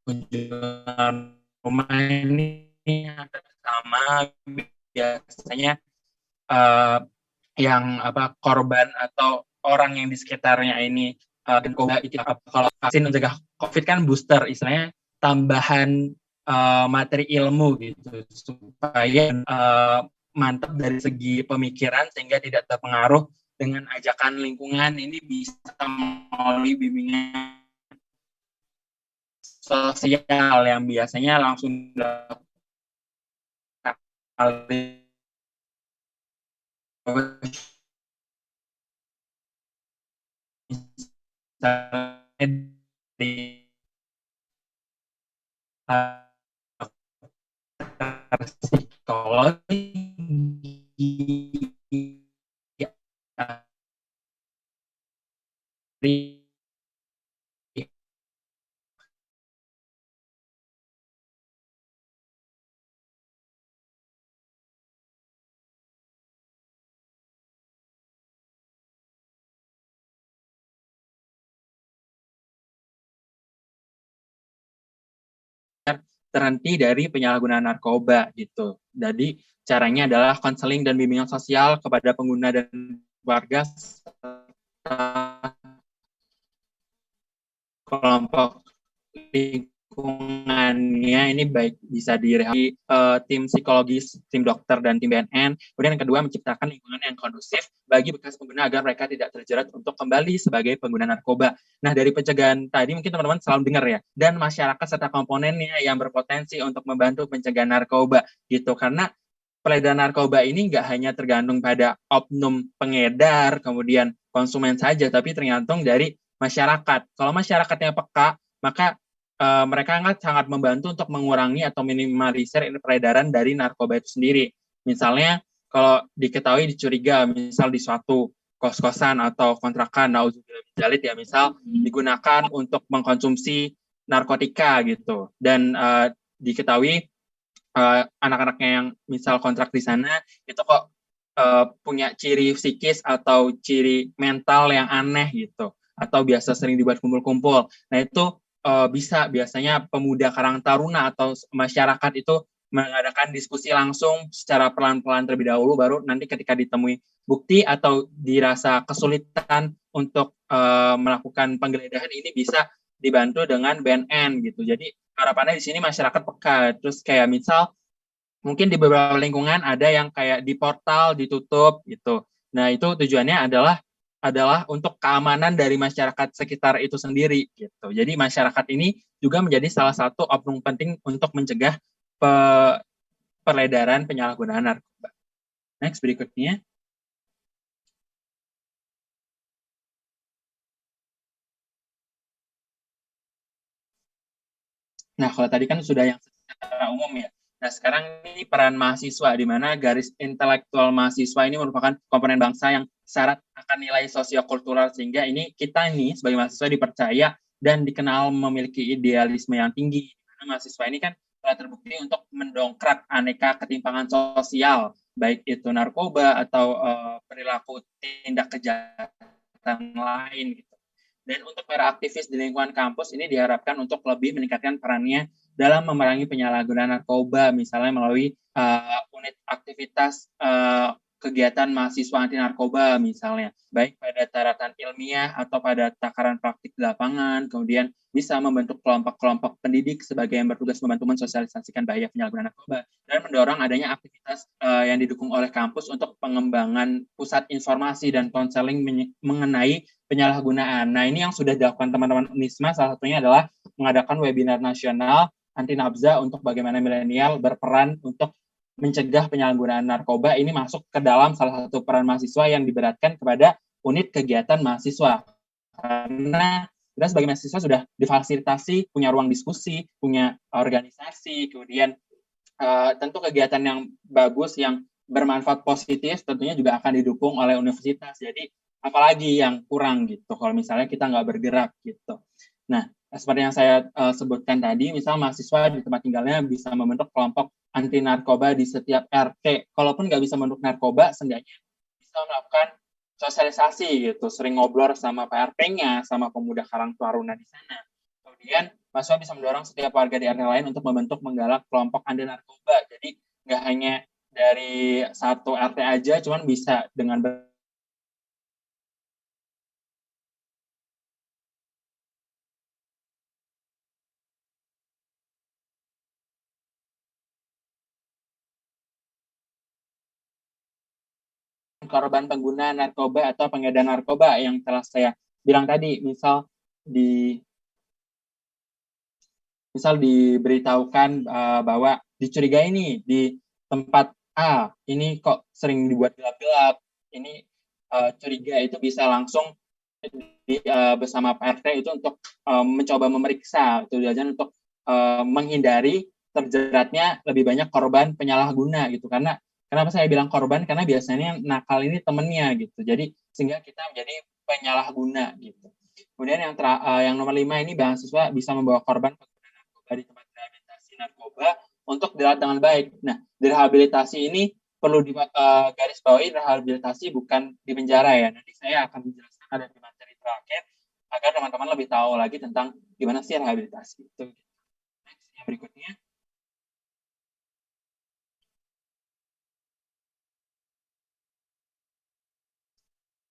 kunjungan rumah ini sama biasanya yang korban atau orang yang di sekitarnya ini narkoba itu kalau vaksin mencegah COVID kan booster, istilahnya tambahan materi ilmu gitu supaya mantap dari segi pemikiran sehingga tidak terpengaruh dengan ajakan lingkungan. Ini bisa melalui bimbingan sosial yang biasanya langsung di psikologi terhenti dari penyalahgunaan narkoba gitu. Jadi caranya adalah konseling dan bimbingan sosial kepada pengguna dan warga kelompok lingkungannya ini baik bisa direhabilitasi tim psikologis, tim dokter, dan tim BNN. Kemudian yang kedua, menciptakan lingkungan yang kondusif bagi bekas pengguna agar mereka tidak terjerat untuk kembali sebagai pengguna narkoba. Nah, dari pencegahan tadi mungkin teman-teman selalu dengar ya, dan masyarakat serta komponennya yang berpotensi untuk membantu pencegahan narkoba gitu. Karena peredaran narkoba ini nggak hanya tergantung pada oknum pengedar, kemudian konsumen saja, tapi tergantung dari masyarakat. Kalau masyarakatnya peka, maka mereka sangat membantu untuk mengurangi atau minimalisir peredaran dari narkoba itu sendiri. Misalnya, kalau diketahui dicuriga, misal di suatu kos-kosan atau kontrakan, nauzubillah ya, misal digunakan untuk mengkonsumsi narkotika gitu, dan diketahui anak-anaknya yang misal kontrak di sana itu kok punya ciri psikis atau ciri mental yang aneh gitu, atau biasa sering dibuat kumpul-kumpul. Nah, itu biasanya pemuda Karang Taruna atau masyarakat itu mengadakan diskusi langsung secara pelan-pelan terlebih dahulu, baru nanti ketika ditemui bukti atau dirasa kesulitan untuk melakukan penggeledahan ini bisa dibantu dengan BNN gitu. Jadi harapannya di sini masyarakat peka. Terus kayak misal mungkin di beberapa lingkungan ada yang kayak di portal ditutup gitu. Nah, itu tujuannya adalah untuk keamanan dari masyarakat sekitar itu sendiri gitu. Jadi masyarakat ini juga menjadi salah satu oknum penting untuk mencegah peredaran penyalahgunaan narkoba. Next, berikutnya. Nah, kalau tadi kan sudah yang secara umum ya. Nah, sekarang ini peran mahasiswa, di mana garis intelektual mahasiswa ini merupakan komponen bangsa yang syarat akan nilai sosiokultural, sehingga ini kita ini sebagai mahasiswa dipercaya dan dikenal memiliki idealisme yang tinggi. Karena mahasiswa ini kan telah terbukti untuk mendongkrak aneka ketimpangan sosial, baik itu narkoba atau perilaku tindak kejahatan lain gitu. Dan untuk para aktivis di lingkungan kampus ini diharapkan untuk lebih meningkatkan perannya dalam memerangi penyalahgunaan narkoba, misalnya melalui unit aktivitas kegiatan mahasiswa anti narkoba misalnya, baik pada taratan ilmiah atau pada takaran praktik di lapangan, kemudian bisa membentuk kelompok-kelompok pendidik sebagai yang bertugas membantu mensosialisasikan bahaya penyalahgunaan narkoba, dan mendorong adanya aktivitas yang didukung oleh kampus untuk pengembangan pusat informasi dan konseling mengenai penyalahgunaan. Nah, ini yang sudah dilakukan teman-teman Unisma, salah satunya adalah mengadakan webinar nasional anti nabza untuk bagaimana milenial berperan untuk mencegah penyalahgunaan narkoba. Ini masuk ke dalam salah satu peran mahasiswa yang diberatkan kepada unit kegiatan mahasiswa. Karena kita sebagai mahasiswa sudah difasilitasi, punya ruang diskusi, punya organisasi, kemudian tentu kegiatan yang bagus, yang bermanfaat positif, tentunya juga akan didukung oleh universitas. Jadi, apalagi yang kurang gitu, kalau misalnya kita nggak bergerak gitu. Nah, seperti yang saya sebutkan tadi, misal mahasiswa di tempat tinggalnya bisa membentuk kelompok anti narkoba di setiap RT. Kalaupun nggak bisa membentuk narkoba, seenggaknya bisa melakukan sosialisasi gitu, sering ngobrol sama Pak RT-nya, sama pemuda Karang Taruna di sana. Kemudian mahasiswa bisa mendorong setiap warga di RT lain untuk membentuk menggalak kelompok anti narkoba. Jadi nggak hanya dari satu RT aja, cuman bisa dengan korban pengguna narkoba atau pengedar narkoba yang telah saya bilang tadi, misal diberitahukan bahwa dicurigai ini di tempat A, ini kok sering dibuat gelap-gelap, ini curiga, itu bisa langsung bersama Pak RT itu untuk mencoba memeriksa, tujuannya untuk menghindari terjeratnya lebih banyak korban penyalahguna gitu. Karena kenapa saya bilang korban? Karena biasanya yang nakal ini temennya gitu. Jadi sehingga kita menjadi penyalahguna gitu. Kemudian yang nomor 5 ini, mahasiswa bisa membawa korban pengguna narkoba di tempat rehabilitasi narkoba untuk dirawat dengan baik. Nah, rehabilitasi ini perlu garis bawahi, rehabilitasi bukan di penjara ya. Nanti saya akan menjelaskan ada di materi terakhir agar teman-teman lebih tahu lagi tentang gimana sih rehabilitasi itu. Next, yang berikutnya.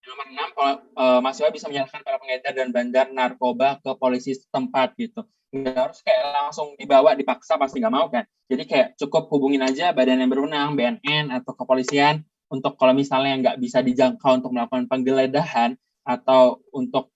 Nomor 6, mahasiswa bisa menyerahkan para pengedar dan bandar narkoba ke polisi setempat gitu. Nggak harus kayak langsung dibawa, dipaksa, pasti nggak mau kan. Jadi kayak cukup hubungin aja badan yang berwenang, BNN atau kepolisian, untuk kalau misalnya nggak bisa dijangkau untuk melakukan penggeledahan atau untuk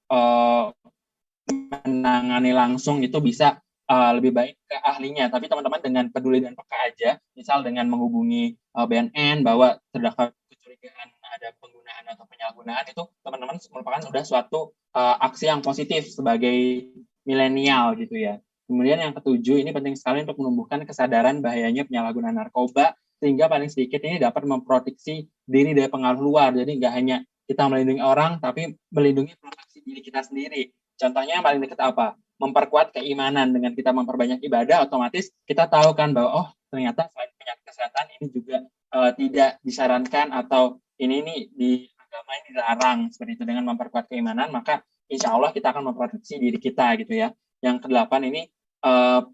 menangani langsung, itu bisa lebih baik ke ahlinya. Tapi teman-teman dengan peduli dan peka aja, misal dengan menghubungi BNN bahwa terdapat kecurigaan ada penggunaan atau penyalahgunaan, itu teman-teman merupakan sudah suatu aksi yang positif sebagai milenial gitu ya. Kemudian yang ketujuh, ini penting sekali untuk menumbuhkan kesadaran bahayanya penyalahgunaan narkoba, sehingga paling sedikit ini dapat memproteksi diri dari pengaruh luar. Jadi nggak hanya kita melindungi orang, tapi melindungi proteksi diri kita sendiri. Contohnya yang paling dekat apa? Memperkuat keimanan. Dengan kita memperbanyak ibadah, otomatis kita tahu kan bahwa ternyata selain penyakit kesehatan ini juga tidak disarankan, atau ini di agama ini dilarang. Seperti itu, dengan memperkuat keimanan, maka insya Allah kita akan memproteksi diri kita gitu ya. Yang ke-8 ini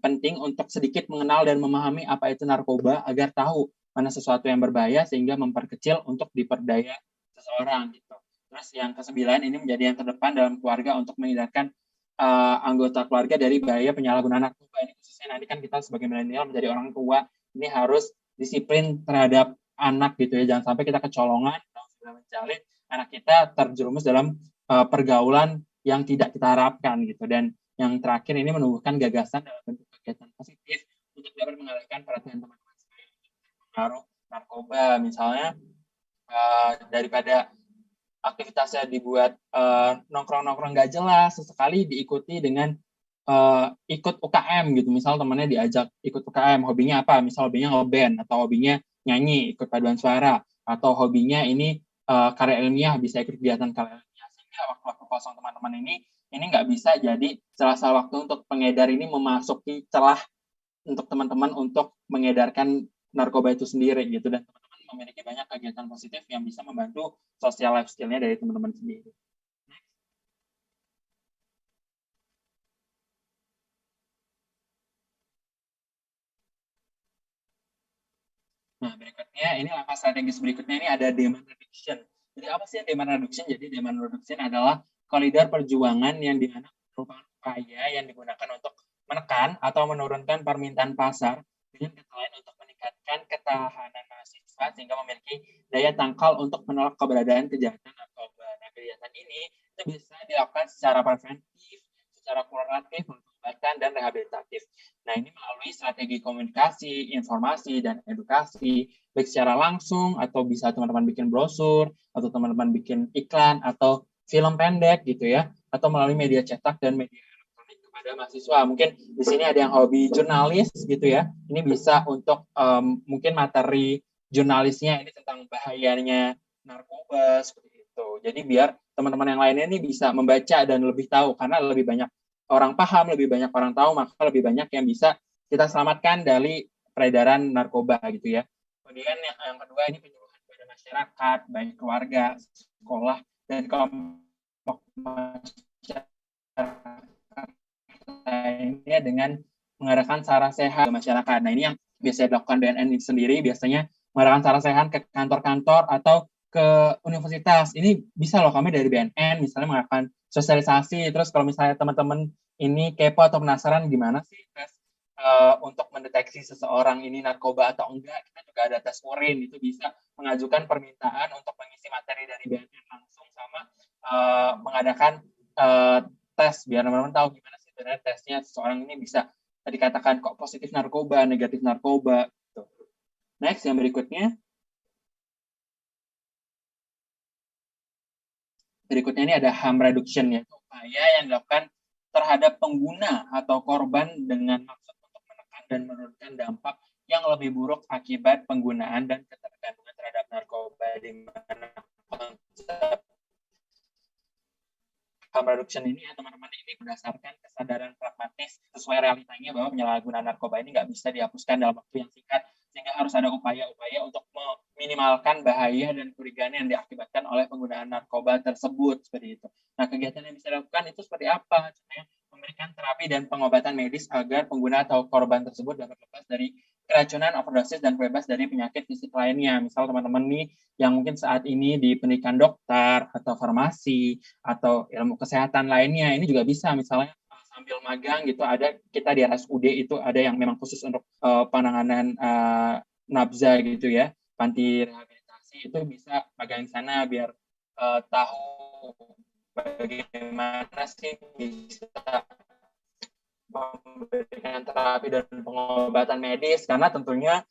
penting untuk sedikit mengenal dan memahami apa itu narkoba agar tahu mana sesuatu yang berbahaya, sehingga memperkecil untuk diperdaya seseorang gitu. Terus yang ke-9 ini menjadi yang terdepan dalam keluarga untuk menghindarkan anggota keluarga dari bahaya penyalahgunaan narkoba. Ini khususnya nanti kan kita sebagai milenial menjadi orang tua, ini harus disiplin terhadap anak gitu ya. Jangan sampai kita kecolongan, sudah menjalin anak kita terjerumus dalam pergaulan yang tidak kita harapkan gitu. Dan yang terakhir ini menumbuhkan gagasan dalam bentuk kegiatan positif untuk dapat mengalihkan perhatian teman-teman sekalian pengaruh narkoba. Misalnya daripada aktivitasnya dibuat nongkrong-nongkrong nggak jelas, sesekali diikuti dengan ikut UKM gitu, misal temannya diajak ikut UKM, hobinya apa? Misal hobinya ngeband, atau hobinya nyanyi, ikut paduan suara, atau hobinya ini karya ilmiah, bisa ikut kegiatan karya ilmiah. Sehingga waktu-waktu kosong teman-teman ini nggak bisa jadi salah waktu untuk pengedar ini memasuki celah untuk teman-teman untuk mengedarkan narkoba itu sendiri gitu, dan teman-teman memiliki banyak kegiatan positif yang bisa membantu sosial life skill-nya dari teman-teman sendiri. Nah, berikutnya ini langkah strategis berikutnya ini ada demand reduction. Jadi apa sih demand reduction? Jadi demand reduction adalah koridor perjuangan yang dimana merupakan upaya yang digunakan untuk menekan atau menurunkan permintaan pasar dengan kata lain untuk meningkatkan ketahanan mahasiswa sehingga memiliki daya tangkal untuk menolak keberadaan kejahatan narkoba. Nah, kegiatan ini itu bisa dilakukan secara preventif, secara kuratif, pengobatan, dan rehabilitatif. Nah, ini melalui strategi komunikasi, informasi, dan edukasi, baik secara langsung, atau bisa teman-teman bikin brosur, atau teman-teman bikin iklan, atau film pendek gitu ya, atau melalui media cetak dan media elektronik kepada mahasiswa. Mungkin di sini ada yang hobi jurnalis gitu ya, ini bisa untuk mungkin materi jurnalisnya ini tentang bahayanya narkoba, seperti itu. Jadi biar teman-teman yang lainnya ini bisa membaca dan lebih tahu, karena lebih banyak orang paham, lebih banyak orang tahu, maka lebih banyak yang bisa kita selamatkan dari peredaran narkoba gitu ya. Kemudian yang kedua ini penyuluhan kepada masyarakat, baik keluarga, sekolah, dan kelompok masyarakat lainnya dengan mengadakan sarana sehat ke masyarakat. Nah, ini yang biasa dilakukan BNN sendiri, biasanya mengadakan sarana sehat ke kantor-kantor atau ke universitas. Ini bisa loh kami dari BNN, misalnya mengadakan sosialisasi, terus kalau misalnya teman-teman ini kepo atau penasaran gimana sih tes untuk mendeteksi seseorang ini narkoba atau enggak, kita juga ada tes urin, itu bisa mengajukan permintaan untuk mengisi materi dari BNN langsung sama mengadakan tes biar teman-teman tahu gimana sih sebenarnya tesnya seseorang ini bisa dikatakan kok positif narkoba, negatif narkoba gitu. Next, yang berikutnya. Berikutnya ini ada harm reduction, yaitu upaya yang dilakukan terhadap pengguna atau korban dengan maksud untuk menekan dan menurunkan dampak yang lebih buruk akibat penggunaan dan ketergantungan terhadap narkoba, di mana konsep harm reduction ini ya teman-teman ini berdasarkan kesadaran pragmatis sesuai realitanya bahwa penyalahgunaan narkoba ini nggak bisa dihapuskan dalam waktu yang singkat, sehingga harus ada upaya-upaya untuk meminimalkan bahaya dan kerugian yang diakibatkan oleh penggunaan narkoba tersebut, seperti itu. Nah, kegiatan yang bisa dilakukan itu seperti apa? Contohnya memberikan terapi dan pengobatan medis agar pengguna atau korban tersebut dapat lepas dari keracunan, overdosis, dan bebas dari penyakit fisik lainnya. Misal teman-teman nih yang mungkin saat ini di pendidikan dokter atau farmasi atau ilmu kesehatan lainnya, ini juga bisa misalnya sambil magang gitu, ada kita di RSUD itu ada yang memang khusus untuk penanganan nabza gitu ya, panti rehabilitasi, itu bisa magang di sana biar tahu bagaimana sih bisa memberikan terapi dan pengobatan medis, karena tentunya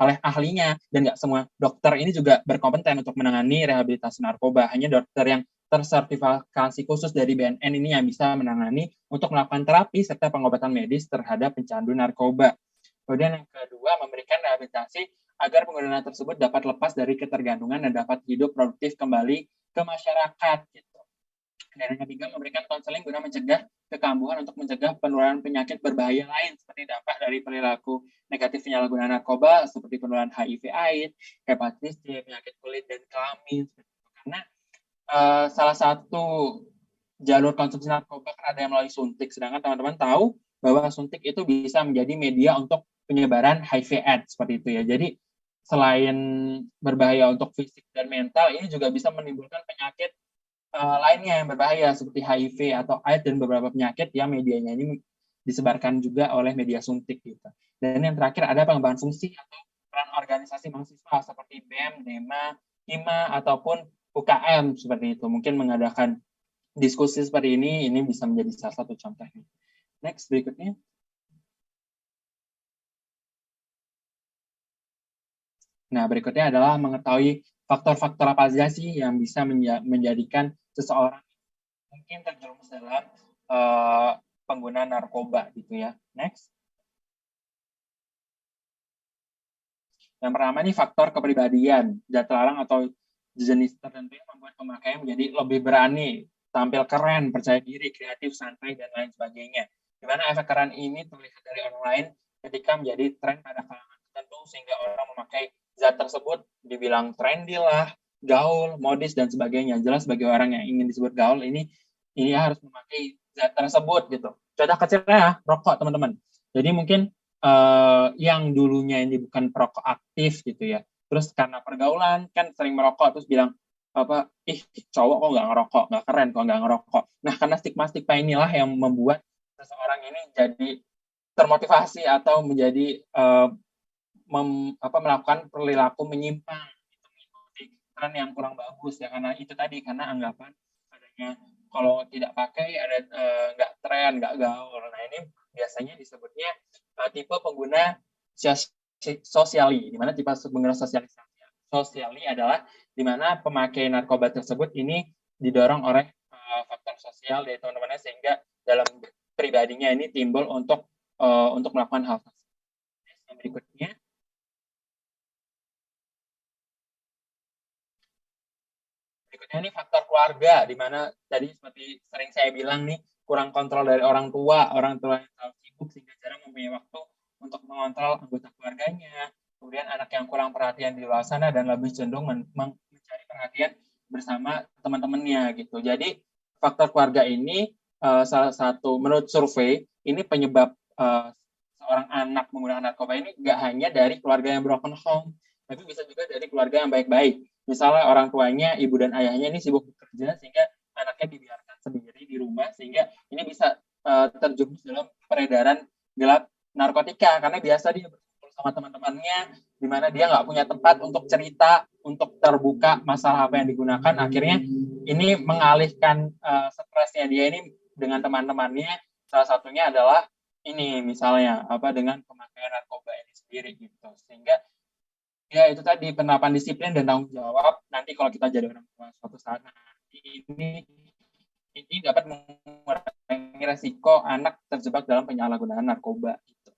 oleh ahlinya, dan nggak semua dokter ini juga berkompeten untuk menangani rehabilitasi narkoba. Hanya dokter yang tersertifikasi khusus dari BNN ini yang bisa menangani untuk melakukan terapi serta pengobatan medis terhadap pecandu narkoba. Kemudian yang kedua, memberikan rehabilitasi agar pengguna tersebut dapat lepas dari ketergantungan dan dapat hidup produktif kembali ke masyarakat. Gitu. Dan yang ketiga, memberikan konseling guna mencegah kekambuhan untuk mencegah penularan penyakit berbahaya lain seperti dampak dari perilaku negatif penyalahgunaan narkoba seperti penularan HIV/AIDS, hepatitis C, penyakit kulit, dan kelamin. Karena salah satu jalur konsumsi narkoba kan ada yang melalui suntik, sedangkan teman-teman tahu bahwa suntik itu bisa menjadi media untuk penyebaran HIV/AIDS seperti itu ya. Jadi selain berbahaya untuk fisik dan mental, ini juga bisa menimbulkan penyakit lainnya yang berbahaya seperti HIV atau AIDS dan beberapa penyakit yang medianya ini disebarkan juga oleh media suntik gitu. Dan yang terakhir ada pengembangan fungsi atau peran organisasi mahasiswa seperti BEM, DEMA, HIMA ataupun UKM seperti itu. Mungkin mengadakan diskusi seperti ini bisa menjadi salah satu contohnya. Next, berikutnya. Nah, berikutnya adalah mengetahui faktor-faktor apa saja sih yang bisa menjadikan seseorang mungkin terjerumus dalam pengguna narkoba gitu ya. Next. Yang pertama ini faktor kepribadian, zat terlarang atau jenis tertentu yang membuat pemakaian menjadi lebih berani, tampil keren, percaya diri, kreatif, santai, dan lain sebagainya. Di mana efek keren ini terlihat dari orang lain ketika menjadi tren pada kalangan tertentu, sehingga orang memakai zat tersebut dibilang trendy lah, gaul, modis, dan sebagainya. Jelas bagi orang yang ingin disebut gaul, ini harus memakai zat tersebut gitu. Contoh kecilnya rokok, teman-teman. Jadi mungkin yang dulunya ini bukan perokok aktif gitu ya, terus karena pergaulan kan sering merokok, terus bilang apa, cowok kok nggak ngerokok, nggak keren kok nggak ngerokok. Nah, karena stigma inilah yang membuat seseorang ini jadi termotivasi atau menjadi melakukan perilaku menyimpang, gitu, mengikuti tren yang kurang bagus ya, karena itu tadi, karena anggapan adanya kalau tidak pakai ada nggak tren, nggak gaul. Nah, ini biasanya disebutnya tipe pengguna sosiali, di mana tipe pengguna sosiali adalah di mana pemakai narkoba tersebut ini didorong oleh faktor sosial dari teman-temannya, sehingga dalam pribadinya ini timbul untuk melakukan hal tersebut. Yang berikutnya, ini faktor keluarga, di mana tadi seperti sering saya bilang nih, kurang kontrol dari orang tua yang terlalu sibuk sehingga jarang mempunyai waktu untuk mengontrol anggota keluarganya. Kemudian anak yang kurang perhatian di luar sana dan lebih cenderung mencari perhatian bersama teman-temannya gitu. Jadi faktor keluarga ini salah satu, menurut survei, ini penyebab seorang anak menggunakan narkoba ini nggak hanya dari keluarga yang broken home, tapi bisa juga dari keluarga yang baik-baik. Misalnya orang tuanya, ibu dan ayahnya ini sibuk bekerja sehingga anaknya dibiarkan sendiri di rumah, sehingga ini bisa terjerumus dalam peredaran gelap narkotika, karena biasa dia berkumpul sama teman-temannya, di mana dia nggak punya tempat untuk cerita, untuk terbuka masalah apa yang digunakan. Akhirnya ini mengalihkan stresnya dia ini dengan teman-temannya. Salah satunya adalah ini, misalnya dengan pemakaian narkoba ini sendiri gitu. Sehingga ya itu tadi, penerapan disiplin dan tanggung jawab nanti kalau kita jadi orang tua suatu saat nanti ini dapat mengurangi resiko anak terjebak dalam penyalahgunaan narkoba gitu.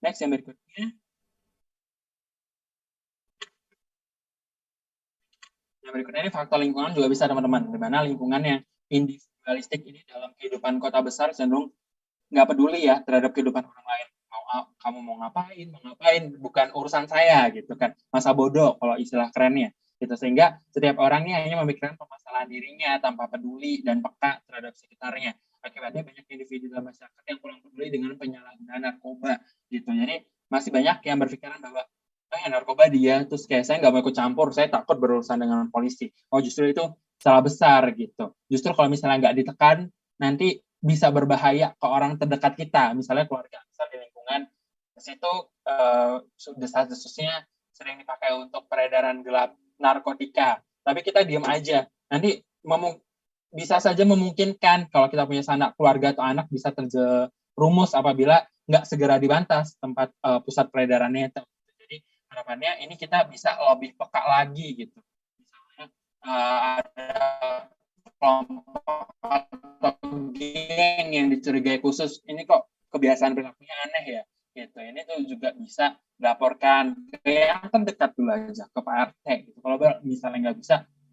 Next, yang berikutnya. Yang berikutnya ini faktor lingkungan juga bisa, teman-teman, di mana lingkungan yang individualistik ini dalam kehidupan kota besar cenderung nggak peduli ya terhadap kehidupan orang lain. Kamu mau ngapain, bukan urusan saya gitu kan, masa bodoh kalau istilah kerennya gitu. Sehingga setiap orangnya hanya memikirkan permasalahan dirinya tanpa peduli dan peka terhadap sekitarnya. Akibatnya banyak individu dalam masyarakat yang kurang peduli dengan penyalahgunaan narkoba gitu. Jadi masih banyak yang berpikiran bahwa narkoba dia, terus kayak saya nggak mau ikut campur, saya takut berurusan dengan polisi. Oh, justru itu salah besar gitu. Justru kalau misalnya nggak ditekan, nanti bisa berbahaya ke orang terdekat kita, misalnya keluarga, misal di lingkungan di situ desas-desusnya sering dipakai untuk peredaran gelap narkotika, tapi kita diam aja, nanti bisa saja memungkinkan kalau kita punya sanak keluarga atau anak bisa terjerumus apabila nggak segera dibantas tempat pusat peredarannya itu. Jadi harapannya ini kita bisa lebih peka lagi gitu. Misalnya ada kelompok atau geng yang dicurigai khusus, ini kok kebiasaan perilakunya aneh ya gitu, ini tuh juga bisa dilaporkan ke yang terdekat dulu aja, ke Pak RT gitu. Kalau misalnya nggak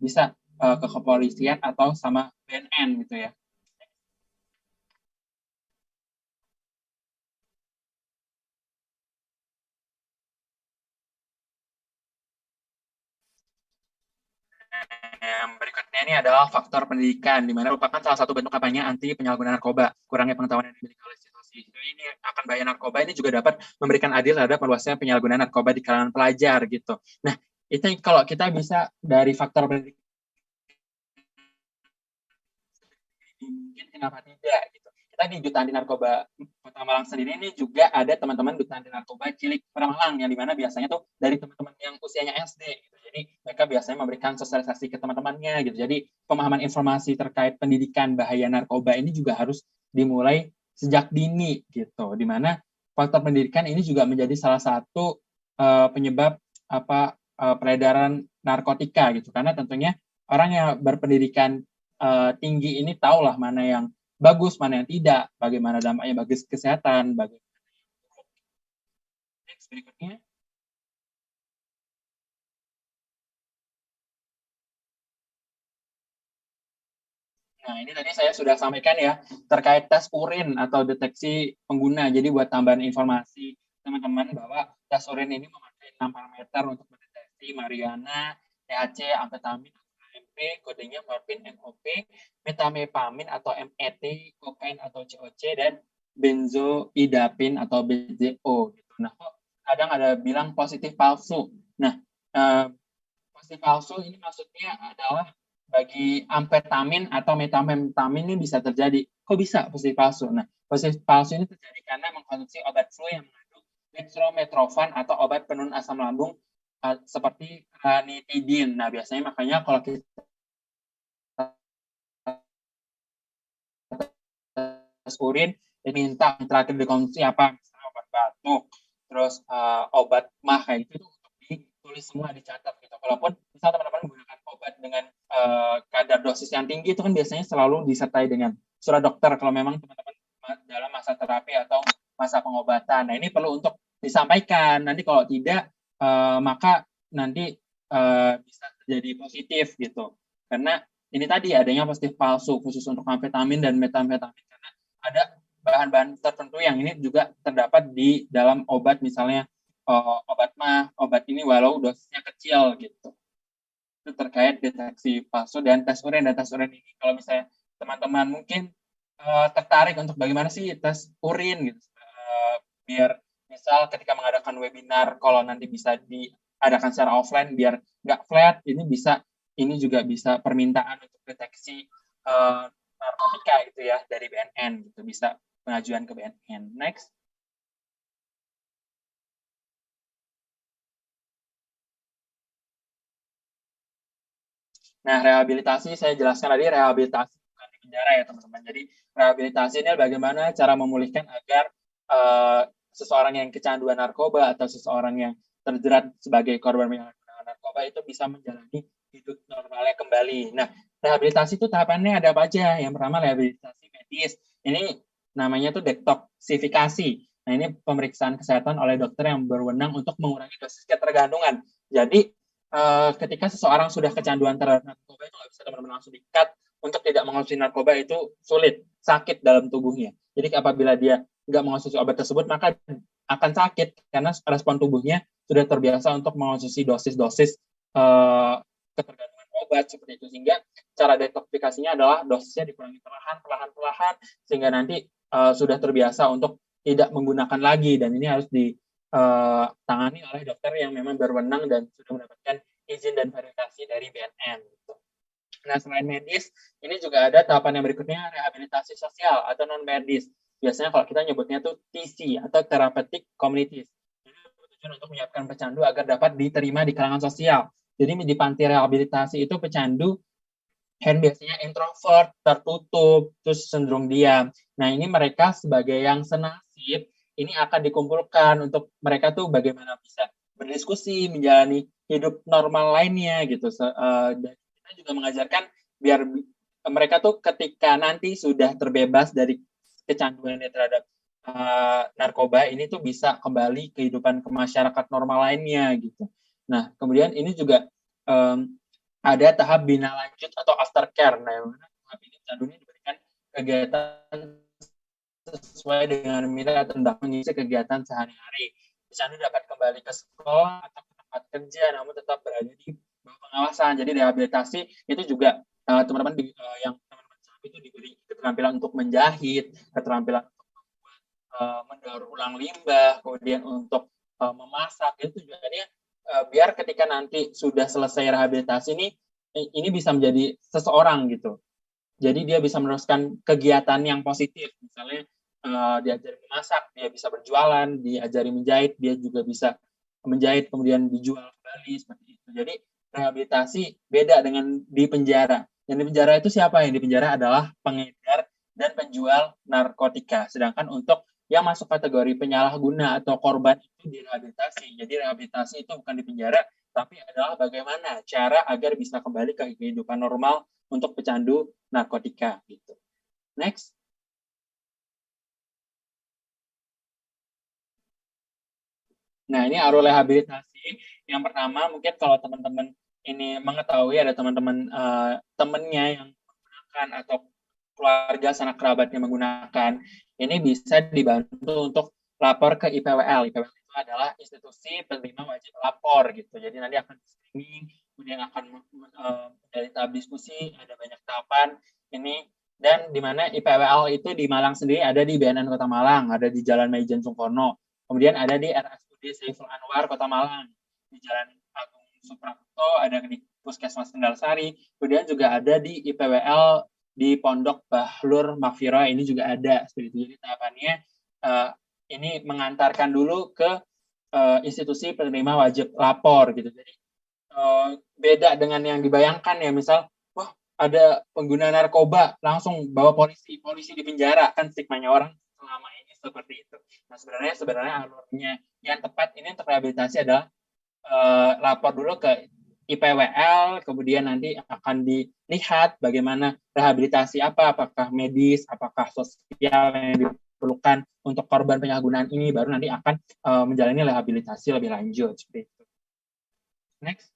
bisa ke kepolisian atau sama BNN gitu ya. Yang berikutnya ini adalah faktor pendidikan, di mana merupakan salah satu bentuk kampanye anti penyalahgunaan narkoba. Kurangnya pengetahuan yang dimiliki oleh situasi ini akan bahaya narkoba ini juga dapat memberikan adil terhadap meluasnya penyalahgunaan narkoba di kalangan pelajar gitu. Nah, itu kalau kita bisa dari faktor pendidikan, mungkin kenapa tidak gitu. Kita di Duta Anti Narkoba Kota Malang sendiri ini juga ada teman-teman Duta Anti Narkoba Cilik Kota Malang, yang dimana biasanya tuh dari teman-teman yang usianya SD gitu. Jadi mereka biasanya memberikan sosialisasi ke teman-temannya gitu. Jadi pemahaman informasi terkait pendidikan bahaya narkoba ini juga harus dimulai sejak dini gitu. Dimana faktor pendidikan ini juga menjadi salah satu penyebab peredaran narkotika gitu. Karena tentunya orang yang berpendidikan tinggi ini tahulah mana yang bagus, mana yang tidak, bagaimana dampaknya bagi kesehatan, bagaimana yang buruk. Next, berikutnya. Nah, ini tadi saya sudah sampaikan ya, terkait tes urin atau deteksi pengguna. Jadi buat tambahan informasi teman-teman bahwa tes urin ini memakai 6 parameter untuk mendeteksi marijuana, THC, amfetamin, AMP, kodenya morfin, MOP, metamepamin atau MET, kokain atau COC, dan benzoidapin atau BZO. Gitu. Nah, kok kadang ada bilang positif palsu. Nah, positif palsu ini maksudnya adalah bagi amfetamin atau metamfetamin ini bisa terjadi. Kok bisa positif palsu? Nah, positif palsu ini terjadi karena mengkonsumsi obat flu yang mengandung dextromethorphan atau obat penurun asam lambung seperti ranitidin. Nah, biasanya makanya kalau kita tes urin diminta terakhir dikonsumsi apa? Misalnya obat batuk, terus obat mah kayak gitu untuk ditulis semua, dicatat gitu. Walaupun misal teman-teman menggunakan obat dengan kadar dosis yang tinggi itu kan biasanya selalu disertai dengan surat dokter kalau memang teman-teman dalam masa terapi atau masa pengobatan. Nah, ini perlu untuk disampaikan. Nanti kalau tidak maka nanti bisa terjadi positif gitu. Karena ini tadi adanya positif palsu khusus untuk amfetamin dan metamfetamin karena ada bahan-bahan tertentu yang ini juga terdapat di dalam obat, misalnya obat mah, obat ini walau dosisnya kecil gitu. Itu terkait deteksi palsu dan tes urin. Dan tes urin ini kalau misalnya teman-teman mungkin tertarik untuk bagaimana sih tes urin gitu, biar misal ketika mengadakan webinar kalau nanti bisa diadakan secara offline biar nggak flat, ini juga bisa permintaan untuk deteksi narkotika gitu ya dari BNN gitu, bisa pengajuan ke BNN. Next. Nah, rehabilitasi saya jelaskan tadi, rehabilitasi bukan di penjara ya teman-teman. Jadi rehabilitasi ini bagaimana cara memulihkan agar seseorang yang kecanduan narkoba atau seseorang yang terjerat sebagai korban penyalahgunaan narkoba itu bisa menjalani hidup normalnya kembali. Nah, rehabilitasi itu tahapannya ada apa aja? Yang pertama rehabilitasi medis. Ini namanya tuh detoksifikasi. Nah, ini pemeriksaan kesehatan oleh dokter yang berwenang untuk mengurangi dosis ketergantungan. Jadi ketika seseorang sudah kecanduan terhadap narkoba itu nggak bisa teman-teman langsung di-cut untuk tidak mengonsumsi narkoba, itu sulit, sakit dalam tubuhnya. Jadi apabila dia nggak mengonsumsi obat tersebut maka akan sakit karena respon tubuhnya sudah terbiasa untuk mengonsumsi dosis-dosis ketergantungan obat seperti itu, sehingga cara detoksifikasinya adalah dosisnya dikurangi perlahan-lahan sehingga nanti sudah terbiasa untuk tidak menggunakan lagi, dan ini harus tangani oleh dokter yang memang berwenang dan sudah mendapatkan izin dan verifikasi dari BNN. Gitu. Nah, selain medis, ini juga ada tahapan yang berikutnya, rehabilitasi sosial atau non-medis. Biasanya kalau kita nyebutnya tuh TC atau Therapeutic Communities. Ini bertujuan untuk menyiapkan pecandu agar dapat diterima di kalangan sosial. Jadi di panti rehabilitasi itu pecandu yang biasanya introvert, tertutup, terus cenderung diam. Nah, ini mereka sebagai yang senasib, ini akan dikumpulkan untuk mereka tuh bagaimana bisa berdiskusi, menjalani hidup normal lainnya gitu. Dan kita juga mengajarkan biar mereka tuh ketika nanti sudah terbebas dari kecanduannya terhadap narkoba, ini tuh bisa kembali kehidupan ke masyarakat normal lainnya gitu. Nah, kemudian ini juga ada tahap bina lanjut atau aftercare. Nah, yang mana tahap ini pecandu ini diberikan kegiatan sesuai dengan minat dan dapat mengisi kegiatan sehari-hari. Pecandu dapat kembali ke sekolah atau ke tempat kerja, namun tetap berada di bawah pengawasan. Jadi rehabilitasi itu juga teman-teman yang teman-teman itu diberi keterampilan untuk menjahit, keterampilan untuk membuat mendaur ulang limbah, kemudian untuk memasak. Itu juga dia biar ketika nanti sudah selesai rehabilitasi ini bisa menjadi seseorang gitu. Jadi dia bisa meneruskan kegiatan yang positif, misalnya diajari memasak, dia bisa berjualan, diajari menjahit, dia juga bisa menjahit kemudian dijual kembali seperti itu. Jadi rehabilitasi beda dengan di penjara. Yang di penjara itu siapa? Yang di penjara adalah pengedar dan penjual narkotika. Sedangkan untuk yang masuk kategori penyalahguna atau korban itu direhabilitasi. Jadi rehabilitasi itu bukan di penjara, tapi adalah bagaimana cara agar bisa kembali ke kehidupan normal untuk pecandu narkotika gitu. Next. Nah, ini aerorehabilitasi. Yang pertama, mungkin kalau teman-teman ini mengetahui ada teman-teman temannya yang menggunakan atau keluarga sanak kerabatnya menggunakan, ini bisa dibantu untuk lapor ke IPWL. IPWL itu adalah institusi penerima wajib lapor gitu. Jadi nanti akan screening, kemudian akan dari tahap diskusi, ada banyak tahapan ini. Dan di mana IPWL itu di Malang sendiri ada di BNN Kota Malang, ada di Jalan Maijen Sungkono, kemudian ada di RSUD Saiful Anwar Kota Malang, di Jalan Agung Suprapto, ada di Puskesmas Kendal Sari, kemudian juga ada di IPWL di Pondok Bahlur Mafira, ini juga ada seperti itu. Jadi tahapannya ini mengantarkan dulu ke institusi penerima wajib lapor gitu. Jadi beda dengan yang dibayangkan ya, misal wah ada pengguna narkoba langsung bawa polisi di penjara, kan stigmanya orang selama ini seperti itu. Nah sebenarnya alurnya yang tepat ini untuk rehabilitasi adalah lapor dulu ke IPWL, kemudian nanti akan dilihat bagaimana rehabilitasi apakah medis, apakah sosial yang diperlukan untuk korban penyalahgunaan ini, baru nanti akan menjalani rehabilitasi lebih lanjut seperti itu. Next.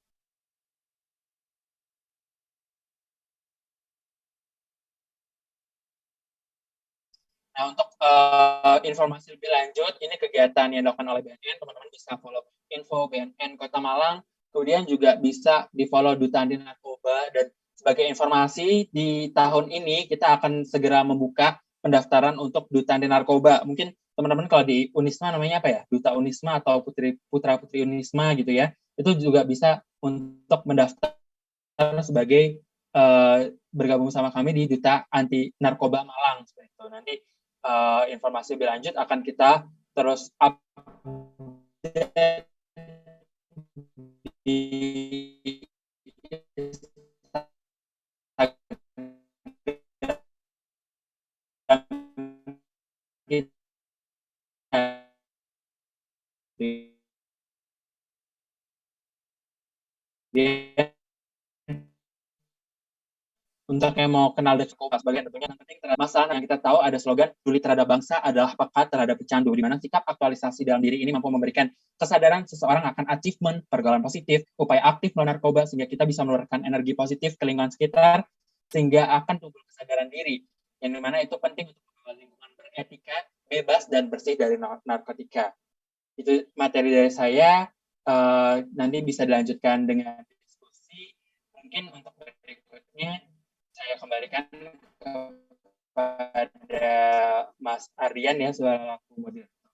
Nah, untuk informasi lebih lanjut, ini kegiatan yang dilakukan oleh BNN, teman-teman bisa follow info BNN Kota Malang, kemudian juga bisa di-follow Duta Anti Narkoba, dan sebagai informasi, di tahun ini kita akan segera membuka pendaftaran untuk Duta Anti Narkoba. Mungkin teman-teman kalau di Unisma namanya apa ya? Duta Unisma atau Putra-Putri Unisma gitu ya. Itu juga bisa untuk mendaftar sebagai bergabung sama kami di Duta Anti Narkoba Malang. Seperti itu. Nanti informasi lebih lanjut akan kita terus update di untuk yang mau kenal narkoba sebagian tentunya yang penting terhadap masalah yang kita tahu ada slogan peduli terhadap bangsa adalah pekat terhadap pecandu, di mana sikap aktualisasi dalam diri ini mampu memberikan kesadaran seseorang akan achievement pergaulan positif, upaya aktif melawan narkoba sehingga kita bisa mengeluarkan energi positif ke lingkungan sekitar sehingga akan tumbuh kesadaran diri, yang dimana itu penting untuk membangun lingkungan beretika, bebas dan bersih dari narkotika. Itu materi dari saya. Nanti bisa dilanjutkan dengan diskusi. Mungkin untuk berikutnya saya kembalikan kepada Mas Ardian ya selaku moderator.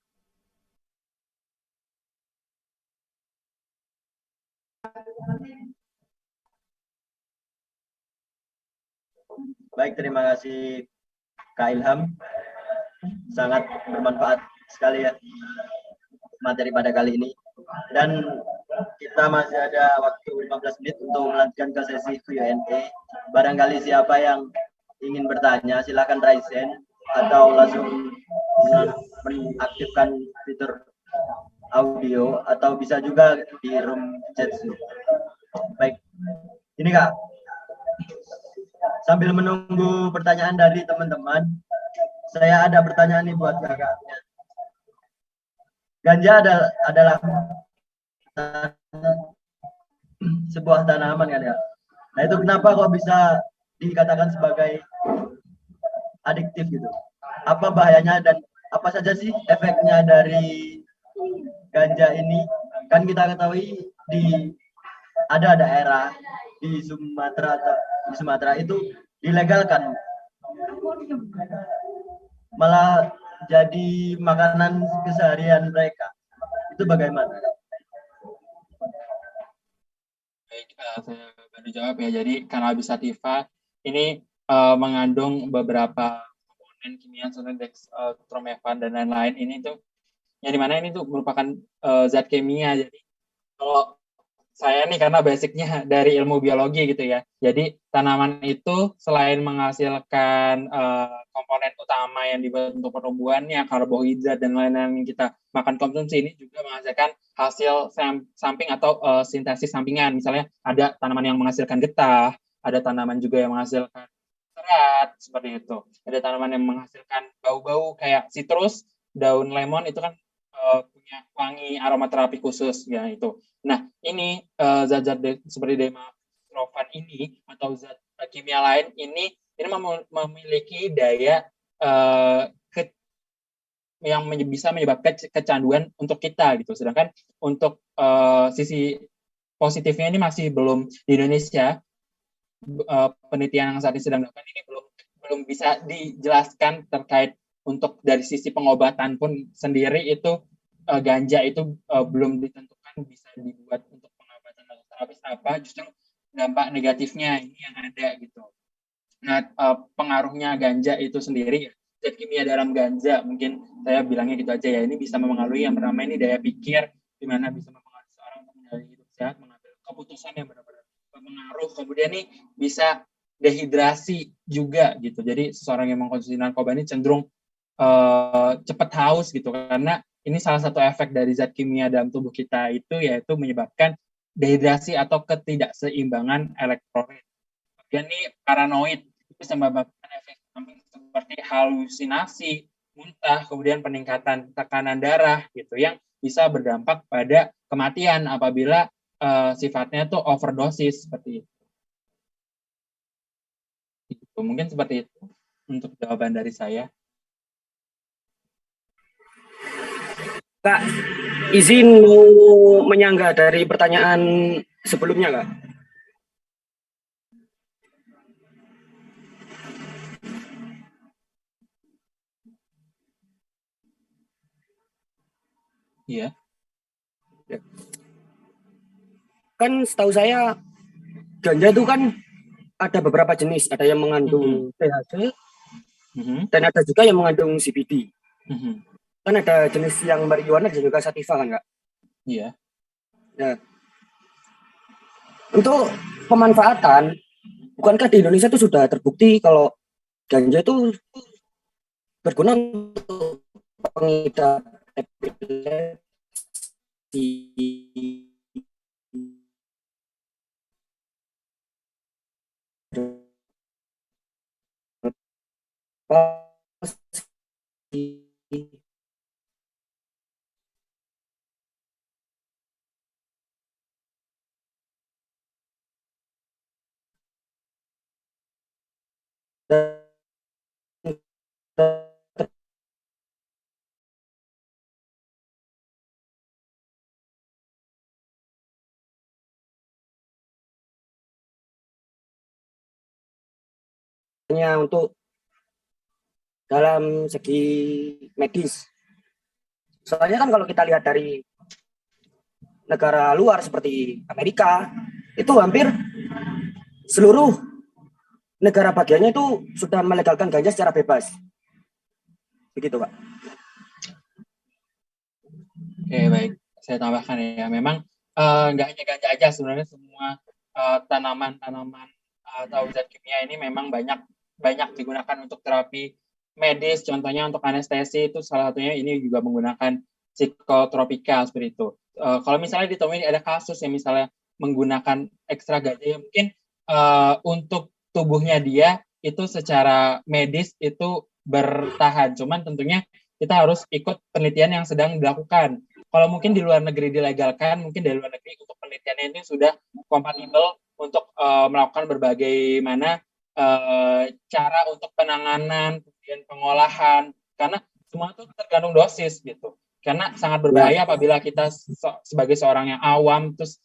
Baik, terima kasih Kak Ilham. Sangat bermanfaat sekali ya materi pada kali ini. Dan kita masih ada waktu 15 menit untuk melanjutkan ke sesi Q&A. Barangkali siapa yang ingin bertanya, silakan raise hand atau langsung mengaktifkan fitur audio atau bisa juga di room chat. Baik, ini Kak. Sambil menunggu pertanyaan dari teman-teman, saya ada pertanyaan nih buat kakaknya. Ganja adalah sebuah tanaman kan ya. Nah itu kenapa kok bisa dikatakan sebagai adiktif gitu? Apa bahayanya dan apa saja sih efeknya dari ganja ini? Kan kita ketahui ada daerah di Sumatera itu dilegalkan, malah jadi makanan keseharian mereka. Itu bagaimana? Baik, saya baru jawab ya. Jadi cannabis sativa ini mengandung beberapa komponen kimia seperti dextromevan dan lain-lain. Ini tuh yang dimana ini tuh merupakan zat kimia. Jadi kalau saya nih karena basicnya dari ilmu biologi gitu ya. Jadi tanaman itu selain menghasilkan komponen utama yang dibuat untuk pertumbuhannya, karbohidrat dan lain-lain yang kita makan konsumsi, ini juga menghasilkan hasil samping atau sintesis sampingan. Misalnya ada tanaman yang menghasilkan getah, ada tanaman juga yang menghasilkan serat seperti itu. Ada tanaman yang menghasilkan bau-bau kayak citrus, daun lemon itu kan punya punya wangi aromaterapi khusus ya itu. Nah ini zat-zat seperti dextrofan ini atau zat kimia lain ini memiliki daya yang bisa menyebabkan kecanduan untuk kita gitu. Sedangkan untuk sisi positifnya ini masih belum di Indonesia, penelitian yang saat ini sedang dilakukan ini belum bisa dijelaskan terkait untuk dari sisi pengobatan pun sendiri itu ganja itu belum ditentukan bisa dibuat untuk pengobatan atau terapis apa, justru dampak negatifnya ini yang ada gitu. Nah, pengaruhnya ganja itu sendiri, zat kimia dalam ganja, mungkin saya bilangnya gitu aja ya, ini bisa mempengaruhi yang pertama ini daya pikir, di mana bisa mempengaruhi seorang pengendali hidup sehat, mengambil keputusan yang benar-benar berpengaruh. Kemudian nih bisa dehidrasi juga gitu. Jadi seseorang yang mengkonsumsi narkoba ini cenderung cepat haus gitu, karena ini salah satu efek dari zat kimia dalam tubuh kita itu yaitu menyebabkan dehidrasi atau ketidakseimbangan elektrolit. Kemudian ini paranoid, bisa menyebabkan efek samping seperti halusinasi, muntah, kemudian peningkatan tekanan darah gitu yang bisa berdampak pada kematian apabila sifatnya tuh overdosis seperti itu. Gitu. Mungkin seperti itu untuk jawaban dari saya. Kak, izin mau menyanggah dari pertanyaan sebelumnya, Kak. Iya. Ya. Kan setahu saya ganja itu kan ada beberapa jenis, ada yang mengandung THC, dan ada juga yang mengandung CBD. Kan ada jenis yang marijuana dan juga sativa kan, Kak? Iya. Ya. Untuk pemanfaatan, bukankah di Indonesia itu sudah terbukti kalau ganja itu berguna untuk pengidap epilepsi, untuk dalam segi medis. Soalnya kan kalau kita lihat dari negara luar seperti Amerika, itu hampir seluruh negara bagiannya itu sudah melegalkan ganja secara bebas. Begitu, Pak. Oke, baik. Saya tambahkan ya. Memang nggak hanya ganja aja, sebenarnya semua tanaman-tanaman atau zat kimia ini memang banyak digunakan untuk terapi medis. Contohnya untuk anestesi itu salah satunya ini juga menggunakan psikotropika seperti itu. Kalau misalnya ditemui ada kasus yang misalnya menggunakan ekstra ganja, mungkin untuk tubuhnya dia itu secara medis itu bertahan. Cuman tentunya kita harus ikut penelitian yang sedang dilakukan. Kalau mungkin di luar negeri dilegalkan, mungkin dari luar negeri untuk penelitiannya ini sudah kompatibel untuk melakukan berbagai cara untuk penanganan, kemudian pengolahan, karena semua itu tergantung dosis gitu. Karena sangat berbahaya apabila kita sebagai seorang yang awam terus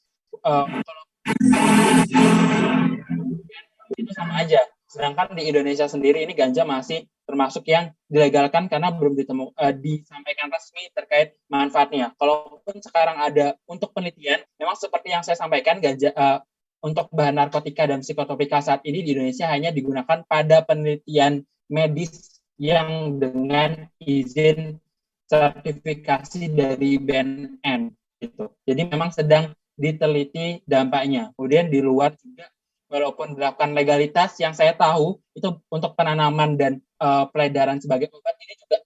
itu sama aja. Sedangkan di Indonesia sendiri ini ganja masih termasuk yang dilegalkan karena belum disampaikan resmi terkait manfaatnya. Kalaupun sekarang ada untuk penelitian, memang seperti yang saya sampaikan, ganja untuk bahan narkotika dan psikotropika saat ini di Indonesia hanya digunakan pada penelitian medis yang dengan izin sertifikasi dari BNN gitu. Jadi memang sedang diteliti dampaknya. Kemudian di luar juga walaupun dilakukan legalitas, yang saya tahu itu untuk penanaman dan peredaran sebagai obat ini juga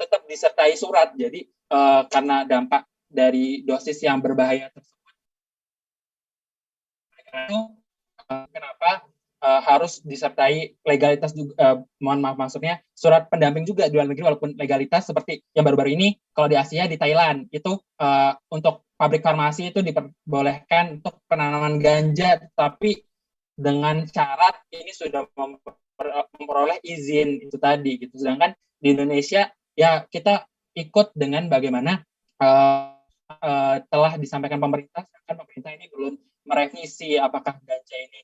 tetap disertai surat. Jadi karena dampak dari dosis yang berbahaya tersebut, kenapa harus disertai legalitas juga, mohon maaf maksudnya surat pendamping juga di luar negeri, walaupun legalitas seperti yang baru-baru ini kalau di Asia di Thailand itu untuk pabrik farmasi itu diperbolehkan untuk penanaman ganja, tapi dengan syarat ini sudah memperoleh izin itu tadi gitu. Sedangkan di Indonesia ya kita ikut dengan bagaimana telah disampaikan pemerintah, sedangkan pemerintah ini belum merevisi apakah ganja ini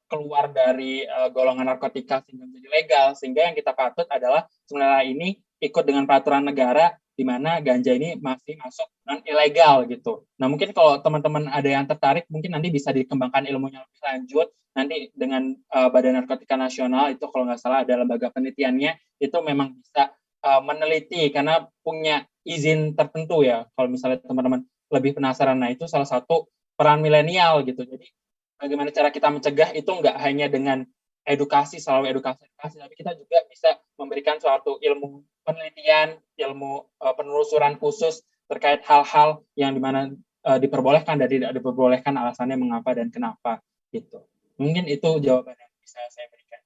keluar dari golongan narkotika sehingga menjadi legal, sehingga yang kita patut adalah sebenarnya ini ikut dengan peraturan negara di mana ganja ini masih masuk non ilegal gitu. Nah mungkin kalau teman-teman ada yang tertarik mungkin nanti bisa dikembangkan ilmunya lebih lanjut nanti dengan Badan Narkotika Nasional itu kalau nggak salah ada lembaga penelitiannya itu memang bisa meneliti karena punya izin tertentu ya. Kalau misalnya teman-teman lebih penasaran, nah itu salah satu peran milenial gitu. Jadi bagaimana cara kita mencegah itu nggak hanya dengan edukasi, selalu edukasi, tapi kita juga bisa memberikan suatu ilmu penelitian, ilmu penelusuran khusus terkait hal-hal yang dimana diperbolehkan dan tidak diperbolehkan, alasannya mengapa dan kenapa gitu. Mungkin itu jawaban yang bisa saya berikan.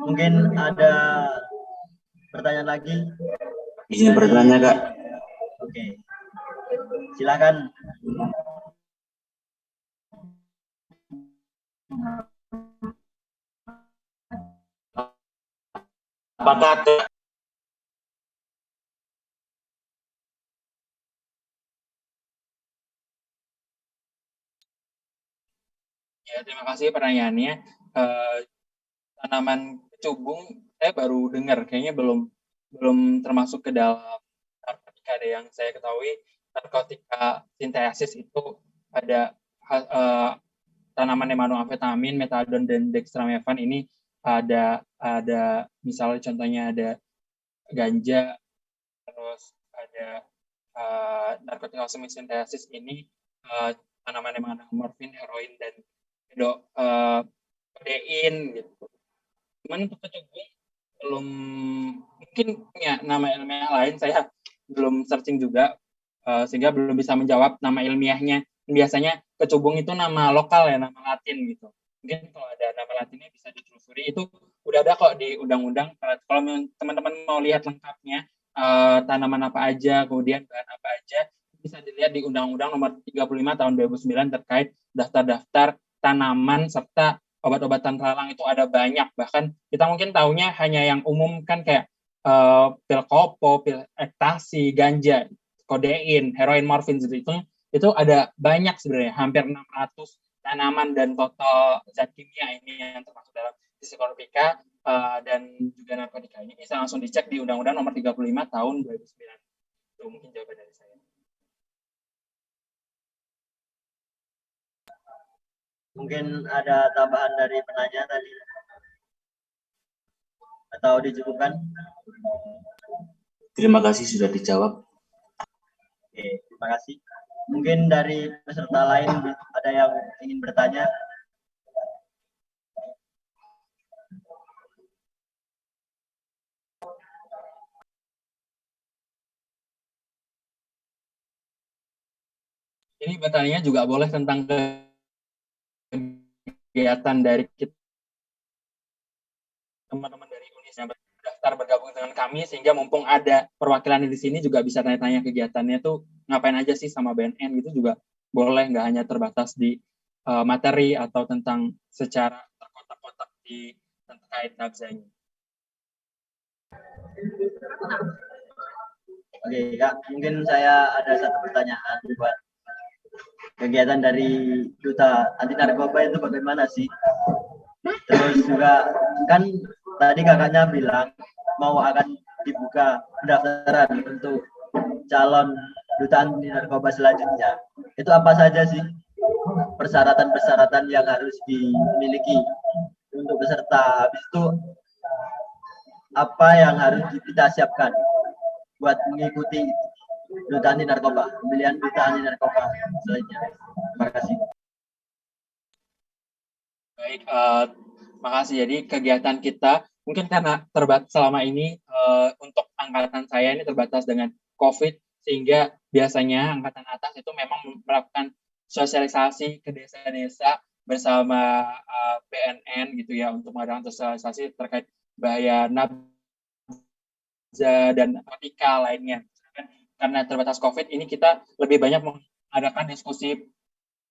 Mungkin ada pertanyaan lagi? Izin bertanya, Kak. Oke. Silakan. Apakah ya, terima kasih pertanyaannya. Tanaman kecubung saya baru dengar, kayaknya belum termasuk ke dalam narkotika ada yang saya ketahui. Narkotika sintesis itu ada tanaman amfetamin, metadon dan dextramevan. Ini ada misalnya contohnya ada ganja, terus ada narkotika semi-sintesis ini tanaman yang mengandung morfin, heroin dan kodein gitu. Cuman untuk kecubung belum, mungkin punya nama ilmiah lain, saya belum searching juga sehingga belum bisa menjawab nama ilmiahnya. Biasanya kecubung itu nama lokal ya, nama Latin gitu. Mungkin kalau ada nama Latinnya bisa ditelusuri, itu udah ada kok di undang-undang. Kalau teman-teman mau lihat lengkapnya tanaman apa aja, kemudian bahan apa aja, bisa dilihat di Undang-Undang Nomor 35 Tahun 2009 terkait daftar-daftar tanaman serta obat-obatan terlarang. Itu ada banyak, bahkan kita mungkin taunya hanya yang umum kan kayak pil kopo, pil ekstasi, ganja, kodein, heroin, morfin itu ada banyak sebenarnya, hampir 600 tanaman dan total zat kimia ini yang termasuk dalam psikotropika dan juga narkotika. Ini bisa langsung dicek di Undang-Undang Nomor 35 Tahun 2009. Itu mungkin jawaban dari saya. Mungkin ada tambahan dari penanya tadi? Atau dicukupkan? Terima kasih sudah dijawab. Oke, terima kasih. Mungkin dari peserta lain ada yang ingin bertanya? Ini bertanya juga boleh tentang kegiatan dari kita, teman-teman dari UNIS yang daftar bergabung dengan kami, sehingga mumpung ada perwakilan di sini juga bisa tanya-tanya kegiatannya tuh ngapain aja sih sama BNN gitu juga boleh, nggak hanya terbatas di materi atau tentang secara terkotak-kotak di terkait nabzanya. Oke, Kak, mungkin saya ada satu pertanyaan buat kegiatan dari Duta Anti Narkoba itu bagaimana sih? Terus juga kan tadi kakaknya bilang mau akan dibuka pendaftaran untuk calon Duta Anti Narkoba selanjutnya. Itu apa saja sih persyaratan-persyaratan yang harus dimiliki untuk peserta? Habis itu apa yang harus kita siapkan buat mengikuti Duta Anti Narkoba, pemilihan Duta Anti Narkoba selanjutnya? Terima kasih. Baik, makasih. Jadi kegiatan kita mungkin karena terbatas selama ini untuk angkatan saya ini terbatas dengan COVID, sehingga biasanya angkatan atas itu memang melakukan sosialisasi ke desa-desa bersama BNN gitu ya, untuk mengadakan sosialisasi terkait bahaya nafza dan narkotika lainnya. Karena terbatas COVID ini kita lebih banyak mengadakan diskusi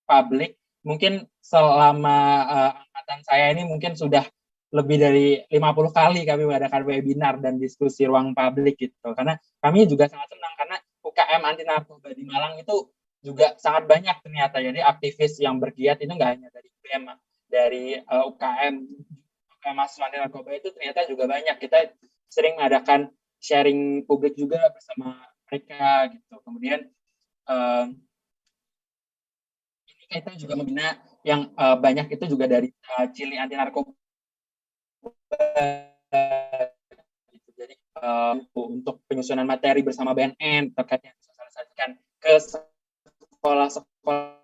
publik. Mungkin selama angkatan saya ini mungkin sudah lebih dari 50 kali kami mengadakan webinar dan diskusi ruang publik gitu. Karena kami juga sangat senang karena UKM anti narkoba di Malang itu juga sangat banyak ternyata. Jadi aktivis yang bergiat itu nggak hanya dari BEM, dari UKM mahasiswa anti narkoba itu ternyata juga banyak. Kita sering mengadakan sharing publik juga bersama mereka gitu. Kemudian ini kita juga membina yang banyak itu juga dari Cili anti narkoba. Jadi untuk penyusunan materi bersama BNN terkait yang disosialisasikan ke sekolah-sekolah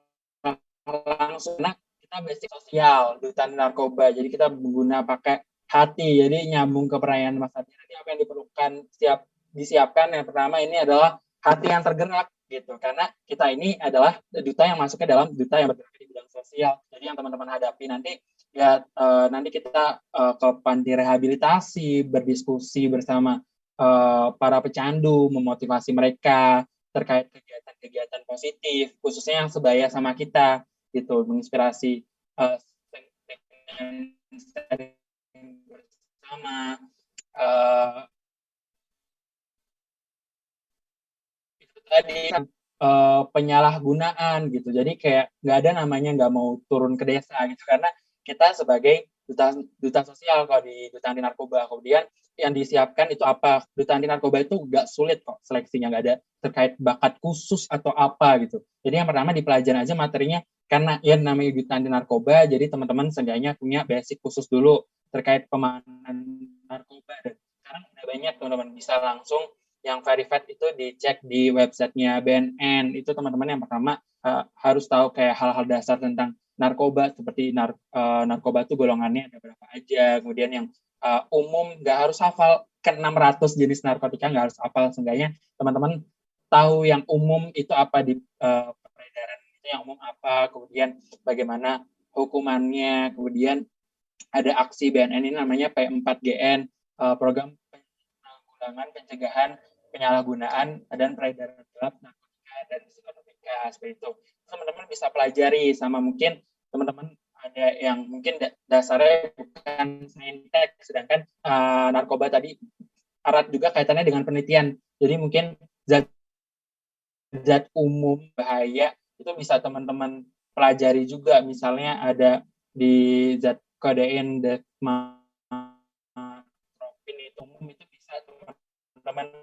langsung. Nah, kita basic sosial duta anti narkoba. Jadi kita menggunakan pakai hati. Jadi nyambung ke perayaan Mas Adi. Nanti apa yang diperlukan disiapkan yang pertama ini adalah hati yang tergerak gitu. Karena kita ini adalah duta yang masuk ke dalam duta yang bergerak di bidang sosial. Jadi yang teman-teman hadapi nanti ya nanti kita ke panti rehabilitasi, berdiskusi bersama para pecandu, memotivasi mereka terkait kegiatan-kegiatan positif, khususnya yang sebaya sama kita, gitu, menginspirasi bersama. Itu tadi penyalahgunaan gitu. Jadi kayak nggak ada namanya nggak mau turun ke desa gitu, karena kita sebagai duta sosial kalau di duta anti narkoba. Kemudian yang disiapkan itu apa? Duta anti narkoba itu nggak sulit kok seleksinya, nggak ada terkait bakat khusus atau apa gitu. Jadi yang pertama di pelajaran aja materinya, karena ya namanya duta anti narkoba, jadi teman-teman seenggaknya punya basic khusus dulu terkait pemahaman narkoba. Dan sekarang udah banyak teman-teman bisa langsung yang verified itu dicek di websitenya BNN. Itu teman-teman yang pertama harus tahu kayak hal-hal dasar tentang narkoba, seperti narkoba itu golongannya ada berapa aja, kemudian yang umum nggak harus hafal ke 600 jenis narkotika, nggak harus hafal, seenggaknya teman-teman tahu yang umum itu apa di peredaran itu yang umum apa, kemudian bagaimana hukumannya, kemudian ada aksi BNN ini namanya P4GN, program pencegahan penyalahgunaan dan peredaran gelap narkotika dan psikotronika, seperti itu. Teman-teman bisa pelajari, sama mungkin teman-teman ada yang mungkin dasarnya bukan saintek, sedangkan narkoba tadi erat juga kaitannya dengan penelitian. Jadi mungkin zat umum bahaya itu bisa teman-teman pelajari juga, misalnya ada di zat kodein, dextromethorphan itu umum, itu bisa teman-teman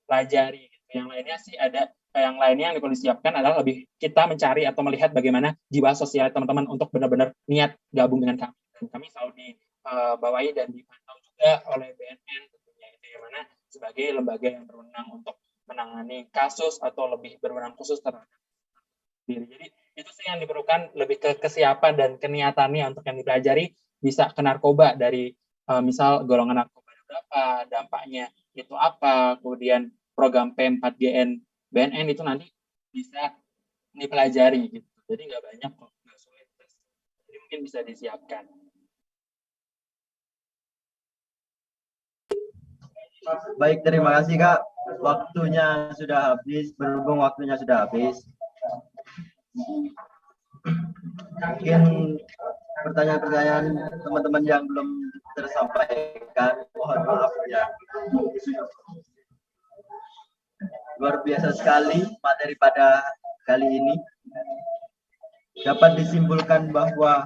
pelajari gitu. Yang lainnya sih ada, yang lainnya yang perlu disiapkan adalah lebih kita mencari atau melihat bagaimana jiwa sosial teman-teman untuk benar-benar niat gabung dengan kami. Dan kami selalu dibawahi dan dipantau juga oleh BNN tentunya, itu yang mana sebagai lembaga yang berwenang untuk menangani kasus atau lebih berwenang khusus terhadap diri. Jadi itu sih yang diperlukan, lebih ke kesiapan dan keniatannya untuk yang dipelajari. Bisa ke narkoba dari misal golongan narkoba berapa, dampaknya itu apa, kemudian program P4GN BNN itu nanti bisa dipelajari gitu. Jadi nggak banyak kok, nggak sulit. Jadi mungkin bisa disiapkan. Baik, terima kasih Kak. Waktunya sudah habis, berhubung waktunya sudah habis. Mungkin pertanyaan-pertanyaan teman-teman yang belum tersampaikan, mohon maaf ya. Luar biasa sekali materi pada kali ini. Dapat disimpulkan bahwa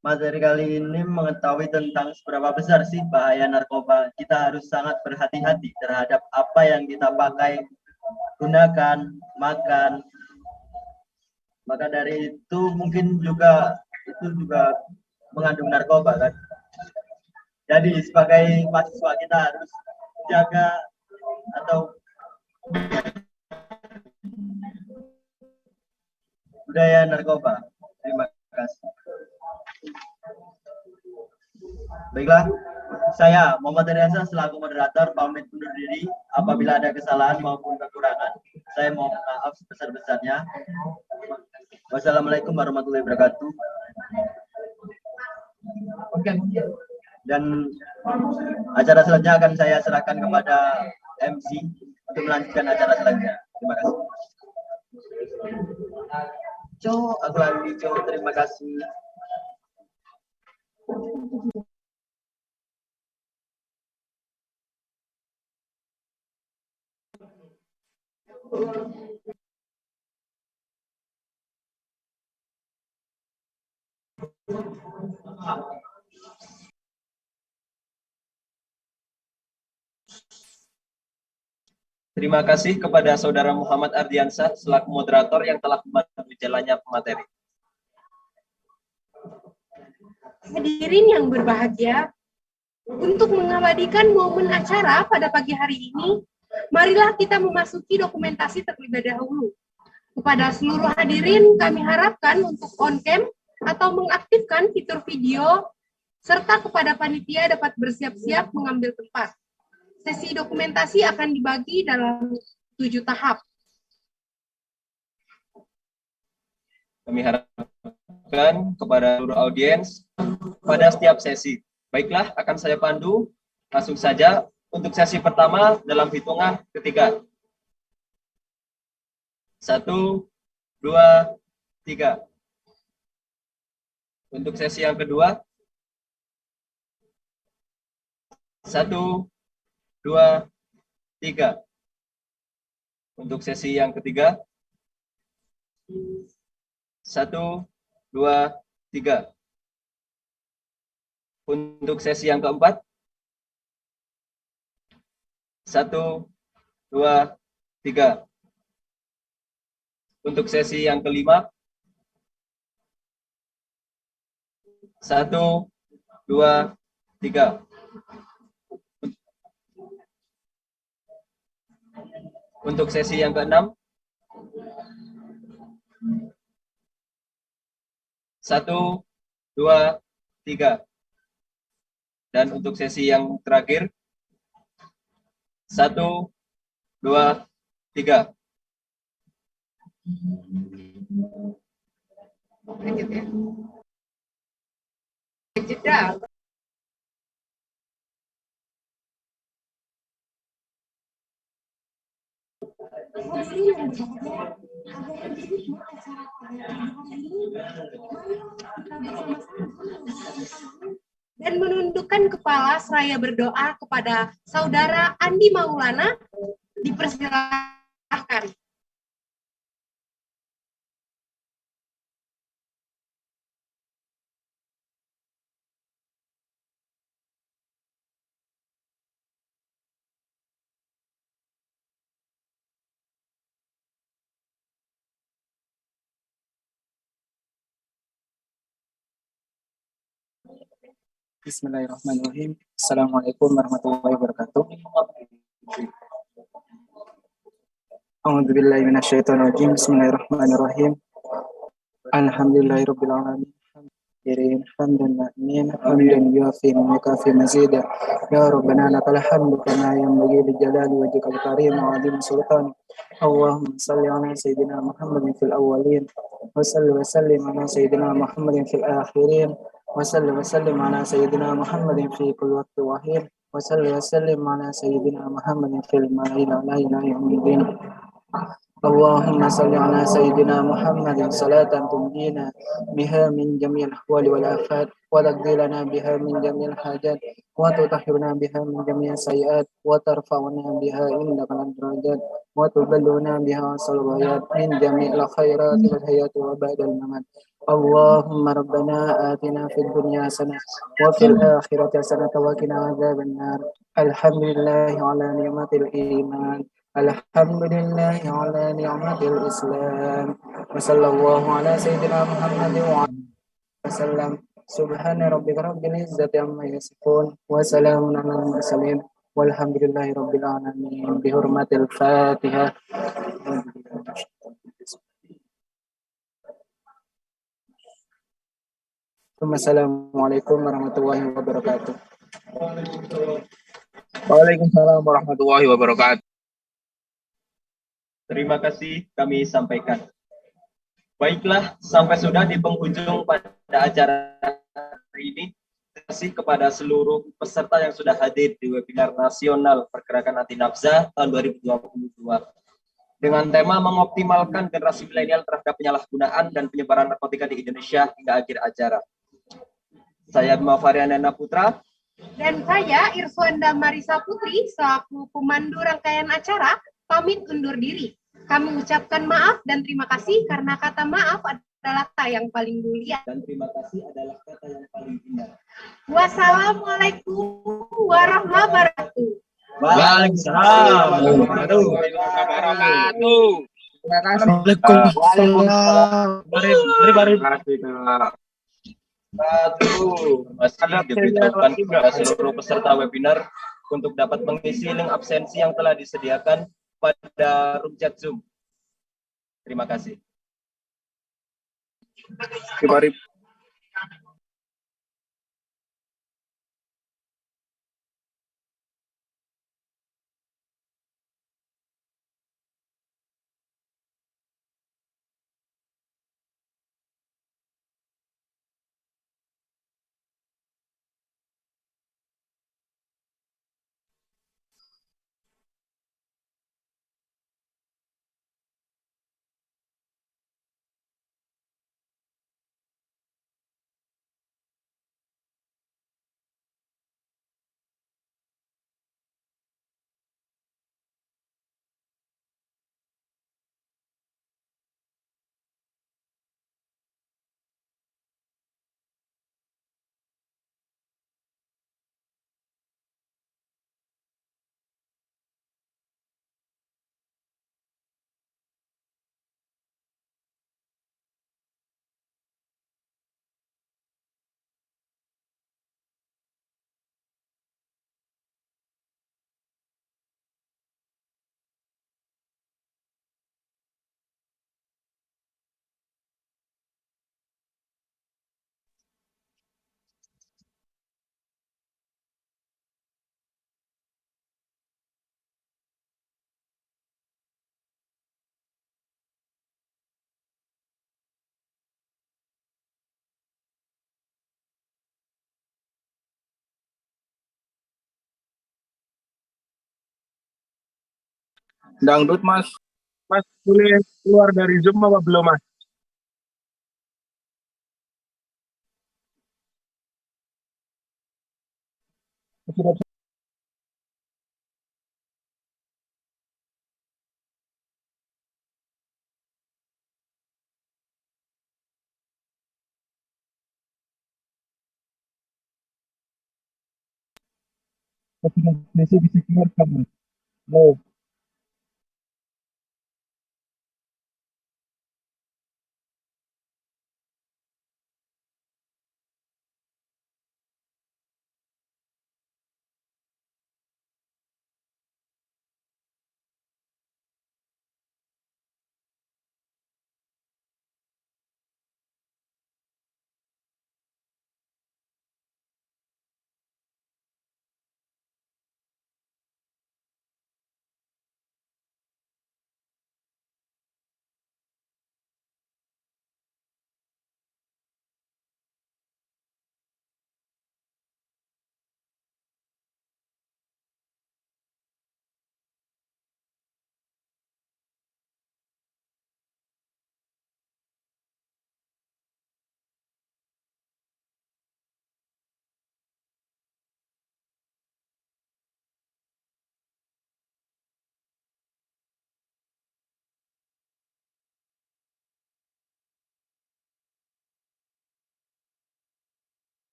materi kali ini mengetahui tentang seberapa besar sih bahaya narkoba. Kita harus sangat berhati-hati terhadap apa yang kita pakai, gunakan, makan. Maka dari itu mungkin juga mengandung narkoba kan. Jadi sebagai mahasiswa kita harus jaga atau budaya narkoba. Terima kasih. Baiklah, saya Muhammad Riansyah selaku moderator pamit undur diri. Apabila ada kesalahan maupun kekurangan, saya mohon maaf sebesar-besarnya. Wassalamualaikum warahmatullahi wabarakatuh. Dan acara selanjutnya akan saya serahkan kepada MC untuk melanjutkan acara selanjutnya. Terima kasih. Aku lagi terima kasih. Terima kasih kepada Saudara Muhammad Ardiansyah selaku moderator yang telah membantu jalannya pemateri. Hadirin yang berbahagia, untuk mengabadikan momen acara pada pagi hari ini, marilah kita memasuki dokumentasi terlebih dahulu. Kepada seluruh hadirin, kami harapkan untuk on-cam atau mengaktifkan fitur video, serta kepada panitia dapat bersiap-siap mengambil tempat. Sesi dokumentasi akan dibagi dalam 7 tahap. Kami harapkan kepada seluruh audiens pada setiap sesi. Baiklah, akan saya pandu langsung saja untuk sesi pertama dalam hitungan ketiga. 1, 2, 3. Untuk sesi yang kedua, 1, 2, 3. Untuk sesi yang ketiga, 1, 2, 3. Untuk sesi yang keempat, 1, 2, 3. Untuk sesi yang kelima, 1, 2, 3. Untuk sesi yang keenam, 1, 2, 3. Dan untuk sesi yang terakhir, 1, 2, 3. Lanjut ya. Jeda. Dan menundukkan kepala seraya berdoa kepada Saudara Andi Maulana, dipersilahkan. Bismillahirrahmanirrahim. Assalamualaikum warahmatullahi wabarakatuh. A'udzubillahi minasyaitonirrajim. Bismillahirrahmanirrahim. Alhamdulillahirabbil alamin. Hamdan ma'min, hamdan yuafi mukafi mazida. Ya Rabbana lakal hamdu kama yanbaghi li jalali wajhikal karim wa 'azimi sultan. Allahumma shalli ala sayyidina Muhammadin fil awwalin wa salli wa sallim ala sayyidina Muhammadin fil akhirin. وصلى وسلم على سيدنا محمد في كل وقت وحين وصلى وسلم على سيدنا محمد في الملأ الأعلى إلى يوم الدين. اللهم صل على سيدنا محمد صلاة تنجينا بها من جميع الأحوال والآفات وتقضي لنا بها من جميع الحاجات وتطهرنا بها من جميع السيئات وترفعنا بها عندك الدرجات وتبلغنا بها أقصى الغايات من جميع الخيرات والحياة وبعد الممات. اللهم ربنا آتنا في الدنيا حسنة وفي الآخرة حسنة وقنا عذاب النار. الحمد لله على نعمة الإيمان. الحمد لله على نعمة الإسلام. وصلى الله على سيدنا محمد وعلى آله وسلم. سبحان ربك رب العزة عما يصفون وسلام على المرسلين والحمد لله رب العالمين. بحرمة الفاتحة. Assalamualaikum warahmatullahi wabarakatuh. Waalaikumsalam warahmatullahi wabarakatuh. terima kasih kami sampaikan. Baiklah, sampai sudah di penghujung pada acara hari ini. Terima kasih kepada seluruh peserta yang sudah hadir di webinar nasional Pergerakan Anti Nafsa tahun 2022. Dengan tema mengoptimalkan generasi milenial terhadap penyalahgunaan dan penyebaran narkotika di Indonesia hingga akhir acara. Saya Bima Variananda Putra. Dan saya Irswanda Marisa Putri selaku pemandu rangkaian acara pamit undur diri. Kami ucapkan maaf dan terima kasih karena kata maaf adalah kata yang paling mulia. Dan terima kasih adalah kata yang paling indah. Wassalamualaikum warahmatullahi wabarakatuh. Waalaikumsalam warahmatullahi wabarakatuh. Terima kasih. Waalaikumsalam. Terima kasih Kak. Masih diberitahukan kepada seluruh peserta webinar untuk dapat mengisi link absensi yang telah disediakan pada room chat Zoom. Terima kasih. Dangdut Mas. Mas boleh keluar dari Zoom apa belum Mas? Sudah. Bisa keluar kan Mas? Oh.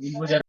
Ibu dari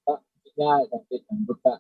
Pak, kita ganti rambut Pak.